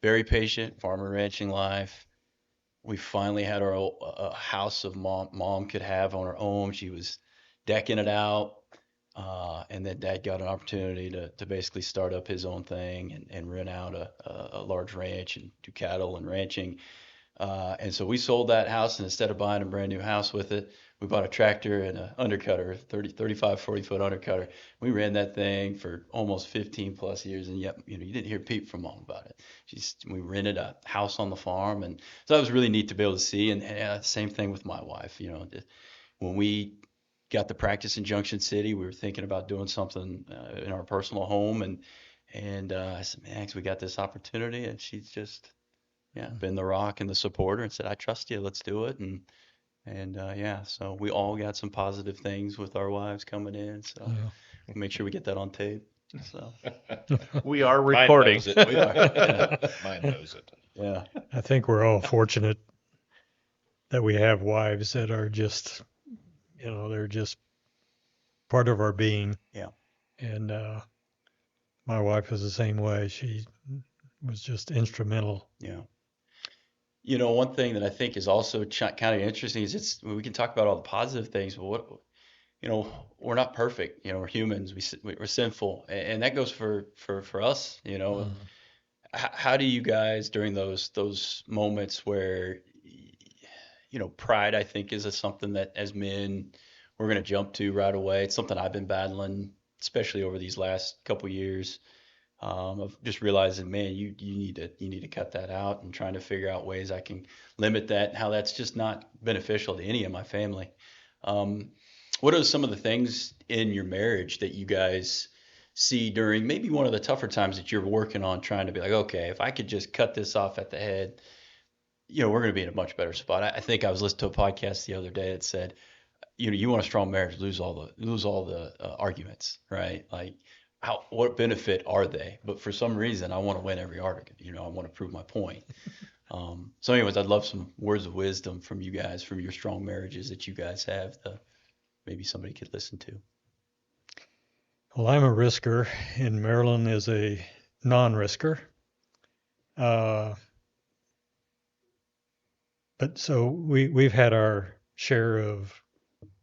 very patient, farmer ranching life. We finally had a house of mom could have on her own. She was decking it out, and then dad got an opportunity to basically start up his own thing and rent out a large ranch and do cattle and ranching. And so we sold that house, and instead of buying a brand new house with it, we bought a tractor and an undercutter, 40 foot undercutter. We ran that thing for almost 15 plus years, and yet, you didn't hear peep from mom about it. We rented a house on the farm, and so that was really neat to be able to see. And same thing with my wife. When we got the practice in Junction City, we were thinking about doing something in our personal home, and I said, Max, we got this opportunity, and she's just been the rock and the supporter and said, I trust you, let's do it. And so we all got some positive things with our wives coming in. So we'll make sure we get that on tape. So We are Mine recording. knows it. we are. Yeah. Mine knows it. Yeah. I think we're all fortunate that we have wives that are just, they're just part of our being. Yeah. And my wife was the same way. She was just instrumental. Yeah. One thing that I think is also kind of interesting is we can talk about all the positive things, but we're not perfect. We're humans. We're sinful, and that goes for us. How do you guys during those moments where pride, I think, is something that as men we're going to jump to right away. It's something I've been battling, especially over these last couple years. Of just realizing, man, you need to cut that out, and trying to figure out ways I can limit that, and how that's just not beneficial to any of my family. What are some of the things in your marriage that you guys see during maybe one of the tougher times that you're working on, trying to be like, okay, if I could just cut this off at the head, we're going to be in a much better spot. I think I was listening to a podcast the other day that said, you want a strong marriage, lose all the arguments, right? Like, what benefit are they? But for some reason, I want to win every argument. I want to prove my point. So anyways, I'd love some words of wisdom from you guys, from your strong marriages that you guys have, that maybe somebody could listen to. Well, I'm a risker, and Marilyn is a non-risker. But so we've had our share of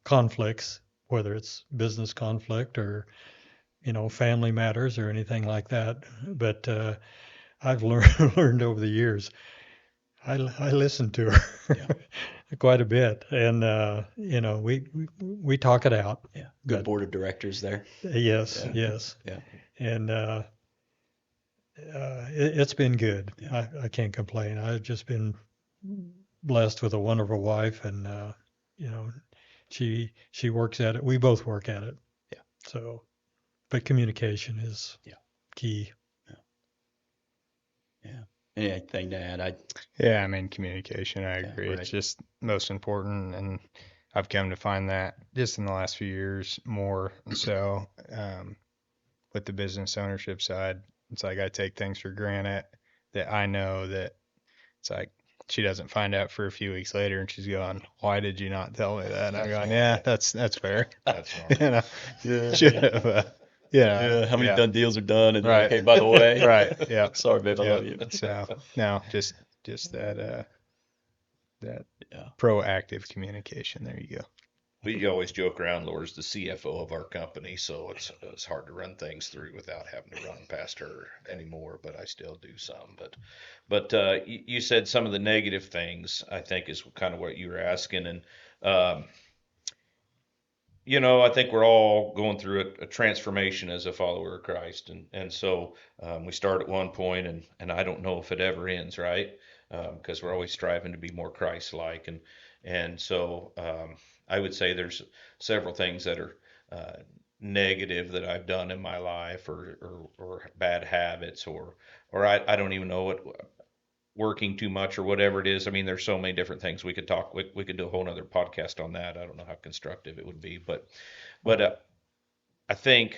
conflicts, whether it's business conflict or family matters or anything like that. But I've learned over the years. I listen to her quite a bit, and we talk it out. Yeah, good board of directors there. Yes, Yeah. yes. Yeah. And it's been good. Yeah. I can't complain. I've just been blessed with a wonderful wife, and she works at it. We both work at it. Yeah. So, but communication is key. Yeah. Anything to add? Yeah, I mean, communication, I agree. right. It's just most important. And I've come to find that just in the last few years more so with the business ownership side. It's like I take things for granted that I know that it's like she doesn't find out for a few weeks later and she's going, why did you not tell me that? And I'm going, yeah, that's fair. That's normal. Should have. How many done deals are done? And Right. okay, by the way, Right. Yeah. sorry, babe, I love you. So no, just that Yeah. proactive communication. There you go. We always joke around. Laura's the CFO of our company, so it's hard to run things through without having to run past her anymore. But I still do some. But you said some of the negative things. I think is kind of what you were asking, and um, I think we're all going through a transformation as a follower of Christ, and so we start at one point, and I don't know if it ever ends, right? Because we're always striving to be more Christ-like, and so I would say there's several things that are negative that I've done in my life, or bad habits, or I don't even know what working too much or whatever it is. I mean, there's so many different things we could talk. We could do a whole nother podcast on that. I don't know how constructive it would be, but I think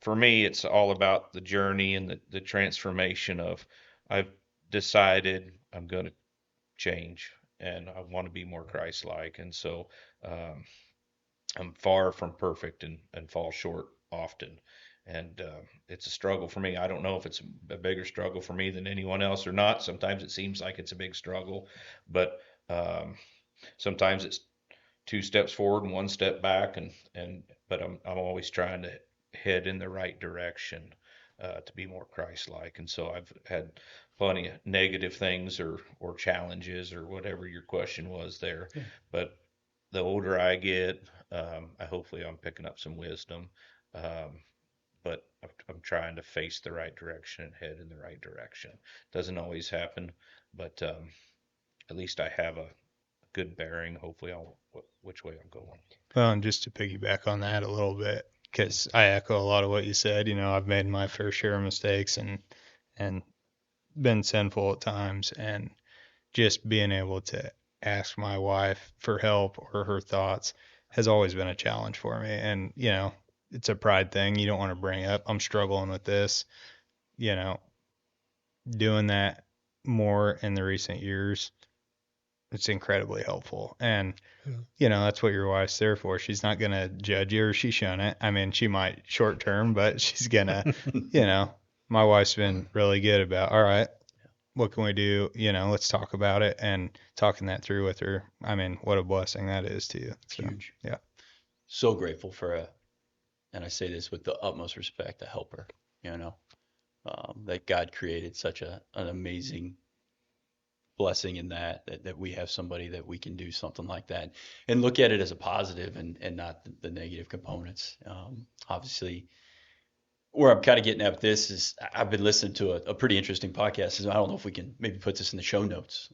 for me, it's all about the journey and the transformation of I've decided I'm going to change and I want to be more Christ-like, and so um, I'm far from perfect and fall short often. And it's a struggle for me. I don't know if it's a bigger struggle for me than anyone else or not. Sometimes it seems like it's a big struggle, but um, sometimes it's two steps forward and one step back. But I'm always trying to head in the right direction to be more Christ-like. And so I've had plenty of negative things or challenges or whatever your question was there. Yeah. But the older I get, hopefully I'm picking up some wisdom. Um, but I'm trying to face the right direction and head in the right direction. Doesn't always happen, but at least I have a good bearing, hopefully, on which way I'm going. Well, and just to piggyback on that a little bit, because I echo a lot of what you said. I've made my fair share of mistakes and been sinful at times, and just being able to ask my wife for help or her thoughts has always been a challenge for me. And it's a pride thing. You don't want to bring up, I'm struggling with this. Doing that more in the recent years, it's incredibly helpful. And that's what your wife's there for. She's not going to judge you, or she shouldn't. I mean, she might short term, but she's going to, my wife's been really good about, all right, what can we do? Let's talk about it, and talking that through with her. I mean, what a blessing that is to you. It's So, huge. yeah. So grateful for and I say this with the utmost respect, a helper, that God created such an amazing blessing in that we have somebody that we can do something like that and look at it as a positive and not the negative components. Obviously, where I'm kind of getting at with this is I've been listening to a pretty interesting podcast. I don't know if we can maybe put this in the show notes.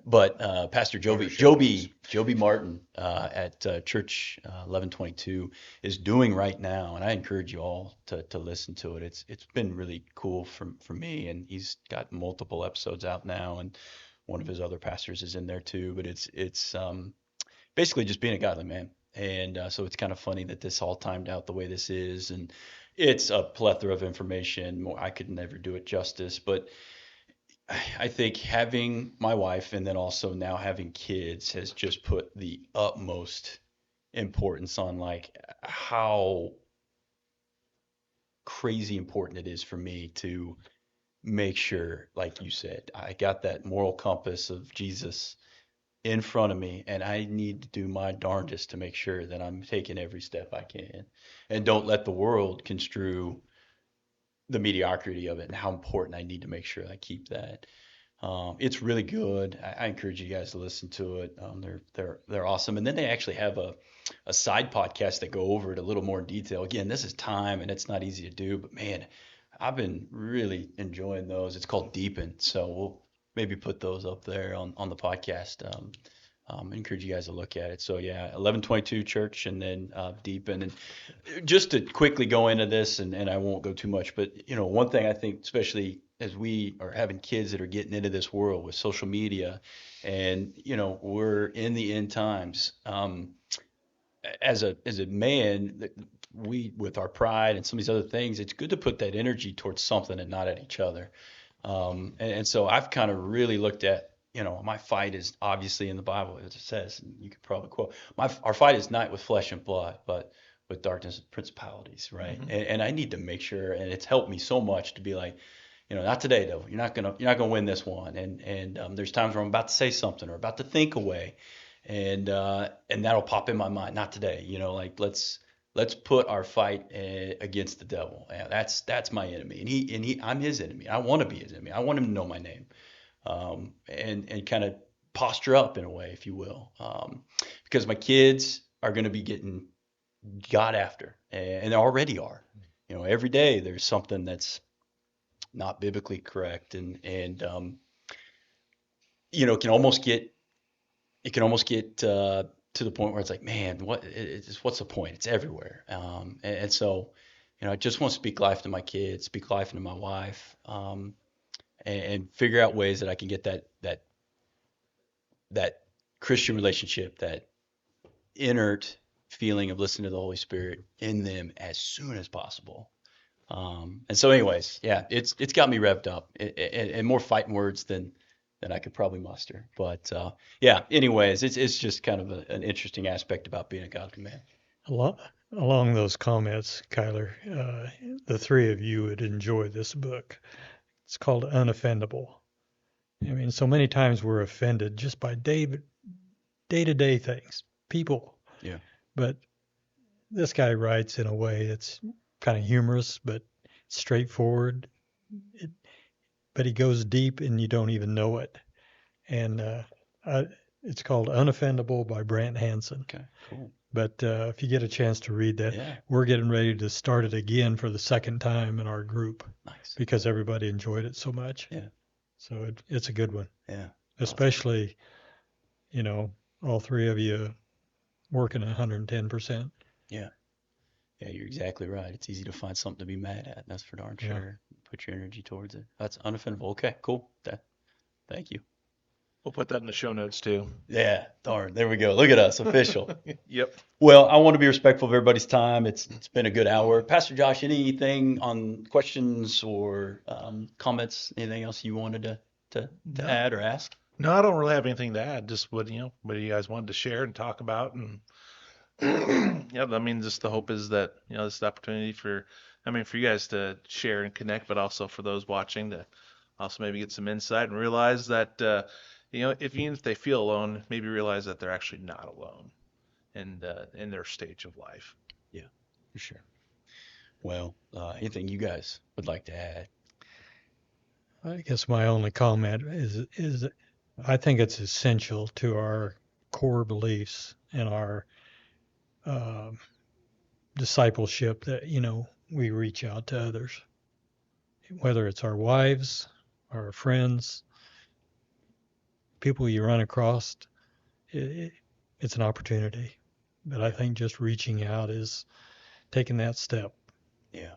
But Pastor Joby Martin at Church 1122 is doing right now, and I encourage you all to listen to it. It's been really cool for me, and he's got multiple episodes out now, and one of his other pastors is in there too. But it's basically just being a godly man, and so it's kind of funny that this all timed out the way this is, and it's a plethora of information. I could never do it justice, but I think having my wife and then also now having kids has just put the utmost importance on like how crazy important it is for me to make sure, like you said, I got that moral compass of Jesus in front of me, and I need to do my darndest to make sure that I'm taking every step I can and don't let the world construe the mediocrity of it and how important I need to make sure I keep that. It's really good. I encourage you guys to listen to it. They're awesome. And then they actually have a side podcast that go over it a little more in detail. Again, this is time and it's not easy to do, but man, I've been really enjoying those. It's called Deepen. So we'll maybe put those up there on the podcast. I encourage you guys to look at it. So yeah, 1122 Church and then Deepen. And just to quickly go into this, and I won't go too much, but one thing I think, especially as we are having kids that are getting into this world with social media, and we're in the end times. As a man, we with our pride and some of these other things, it's good to put that energy towards something and not at each other. And so I've kind of really looked at, my fight is obviously in the Bible, as it says, and you could probably quote, our fight is not with flesh and blood, but with darkness and principalities, right? Mm-hmm. And I need to make sure, and it's helped me so much to be like, not today though. You're not gonna win this one. And there's times where I'm about to say something or about to think away, and that'll pop in my mind. Not today, like let's put our fight against the devil. Yeah, that's my enemy, and I'm his enemy. I want to be his enemy. I want him to know my name, and kind of posture up in a way, if you will, because my kids are going to be getting got after, and they already are. Every day there's something that's not biblically correct, and it can almost get to the point where it's like, man, what's the point? It's everywhere. And so, I just want to speak life to my kids, speak life into my wife, and figure out ways that I can get that Christian relationship, that inert feeling of listening to the Holy Spirit in them as soon as possible. And so, anyways, yeah, it's got me revved up, and more fighting words than I could probably muster. But yeah, anyways, it's just kind of an interesting aspect about being a godly man. Along those comments, Kyler, the three of you would enjoy this book. It's called Unoffendable. I mean, so many times we're offended just by day-to-day things, people. Yeah. But this guy writes in a way that's kind of humorous, but straightforward. But he goes deep and you don't even know it. And it's called Unoffendable by Brant Hansen. Okay, cool. But if you get a chance to read that, Yeah. we're getting ready to start it again for the second time in our group. Nice. Because everybody enjoyed it so much. Yeah. So it's a good one. Yeah. Especially, all three of you working 110%. Yeah. Yeah, you're exactly right. It's easy to find something to be mad at. That's for darn Yeah. sure. Put your energy towards it. That's unoffendable. Okay, cool. Thank you. We'll put that in the show notes too. Yeah, darn. There we go. Look at us, official. Yep. Well, I want to be respectful of everybody's time. It's been a good hour. Pastor Josh, anything on questions or comments? Anything else you wanted to No. add or ask? No, I don't really have anything to add. Just what you guys wanted to share and talk about, and yeah, I mean, just the hope is that this is the opportunity for you guys to share and connect, but also for those watching to also maybe get some insight and realize that even if they feel alone, maybe realize that they're actually not alone in their stage of life. Yeah, for sure. Well, anything you guys would like to add? I guess my only comment is I think it's essential to our core beliefs and our discipleship that, we reach out to others, whether it's our wives, our friends, people you run across. It's an opportunity. But I think just reaching out is taking that step. Yeah.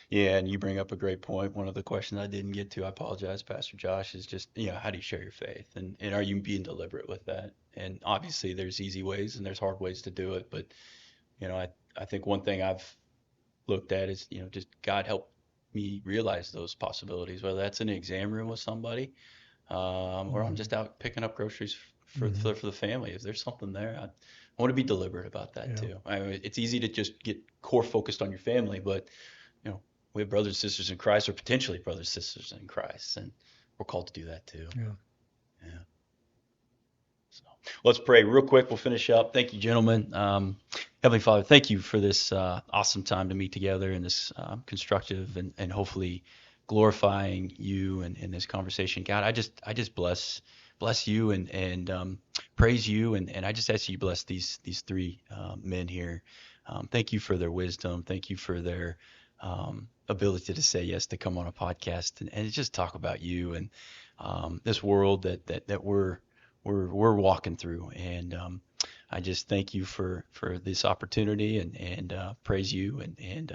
Yeah, and you bring up a great point. One of the questions I didn't get to, I apologize, Pastor Josh, is just, how do you share your faith? And are you being deliberate with that? And obviously there's easy ways and there's hard ways to do it. But, I think one thing I've looked at is, just God help me realize those possibilities, whether that's in an exam room with somebody, or I'm just out picking up groceries for the family. If there's something there, I want to be deliberate about that too. I mean, it's easy to just get core focused on your family, but we have brothers and sisters in Christ, or potentially brothers and sisters in Christ, and we're called to do that too. Yeah. So let's pray real quick. We'll finish up. Thank you, gentlemen. Heavenly Father, thank you for this awesome time to meet together in this constructive and hopefully glorifying you in this conversation. God, I just bless you and praise you, and I just ask you bless these three men here. Thank you for their wisdom. Thank you for their ability to say yes to come on a podcast and just talk about you and this world that we're walking through. And I just thank you for this opportunity and praise you and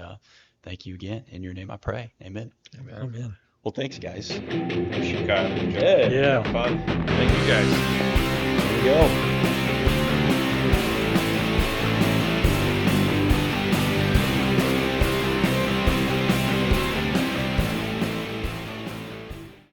thank you again. In your name I pray. Amen. Amen. Well, thanks, guys. Thanks, Kyle. Yeah. Fun. Thank you guys. There we go.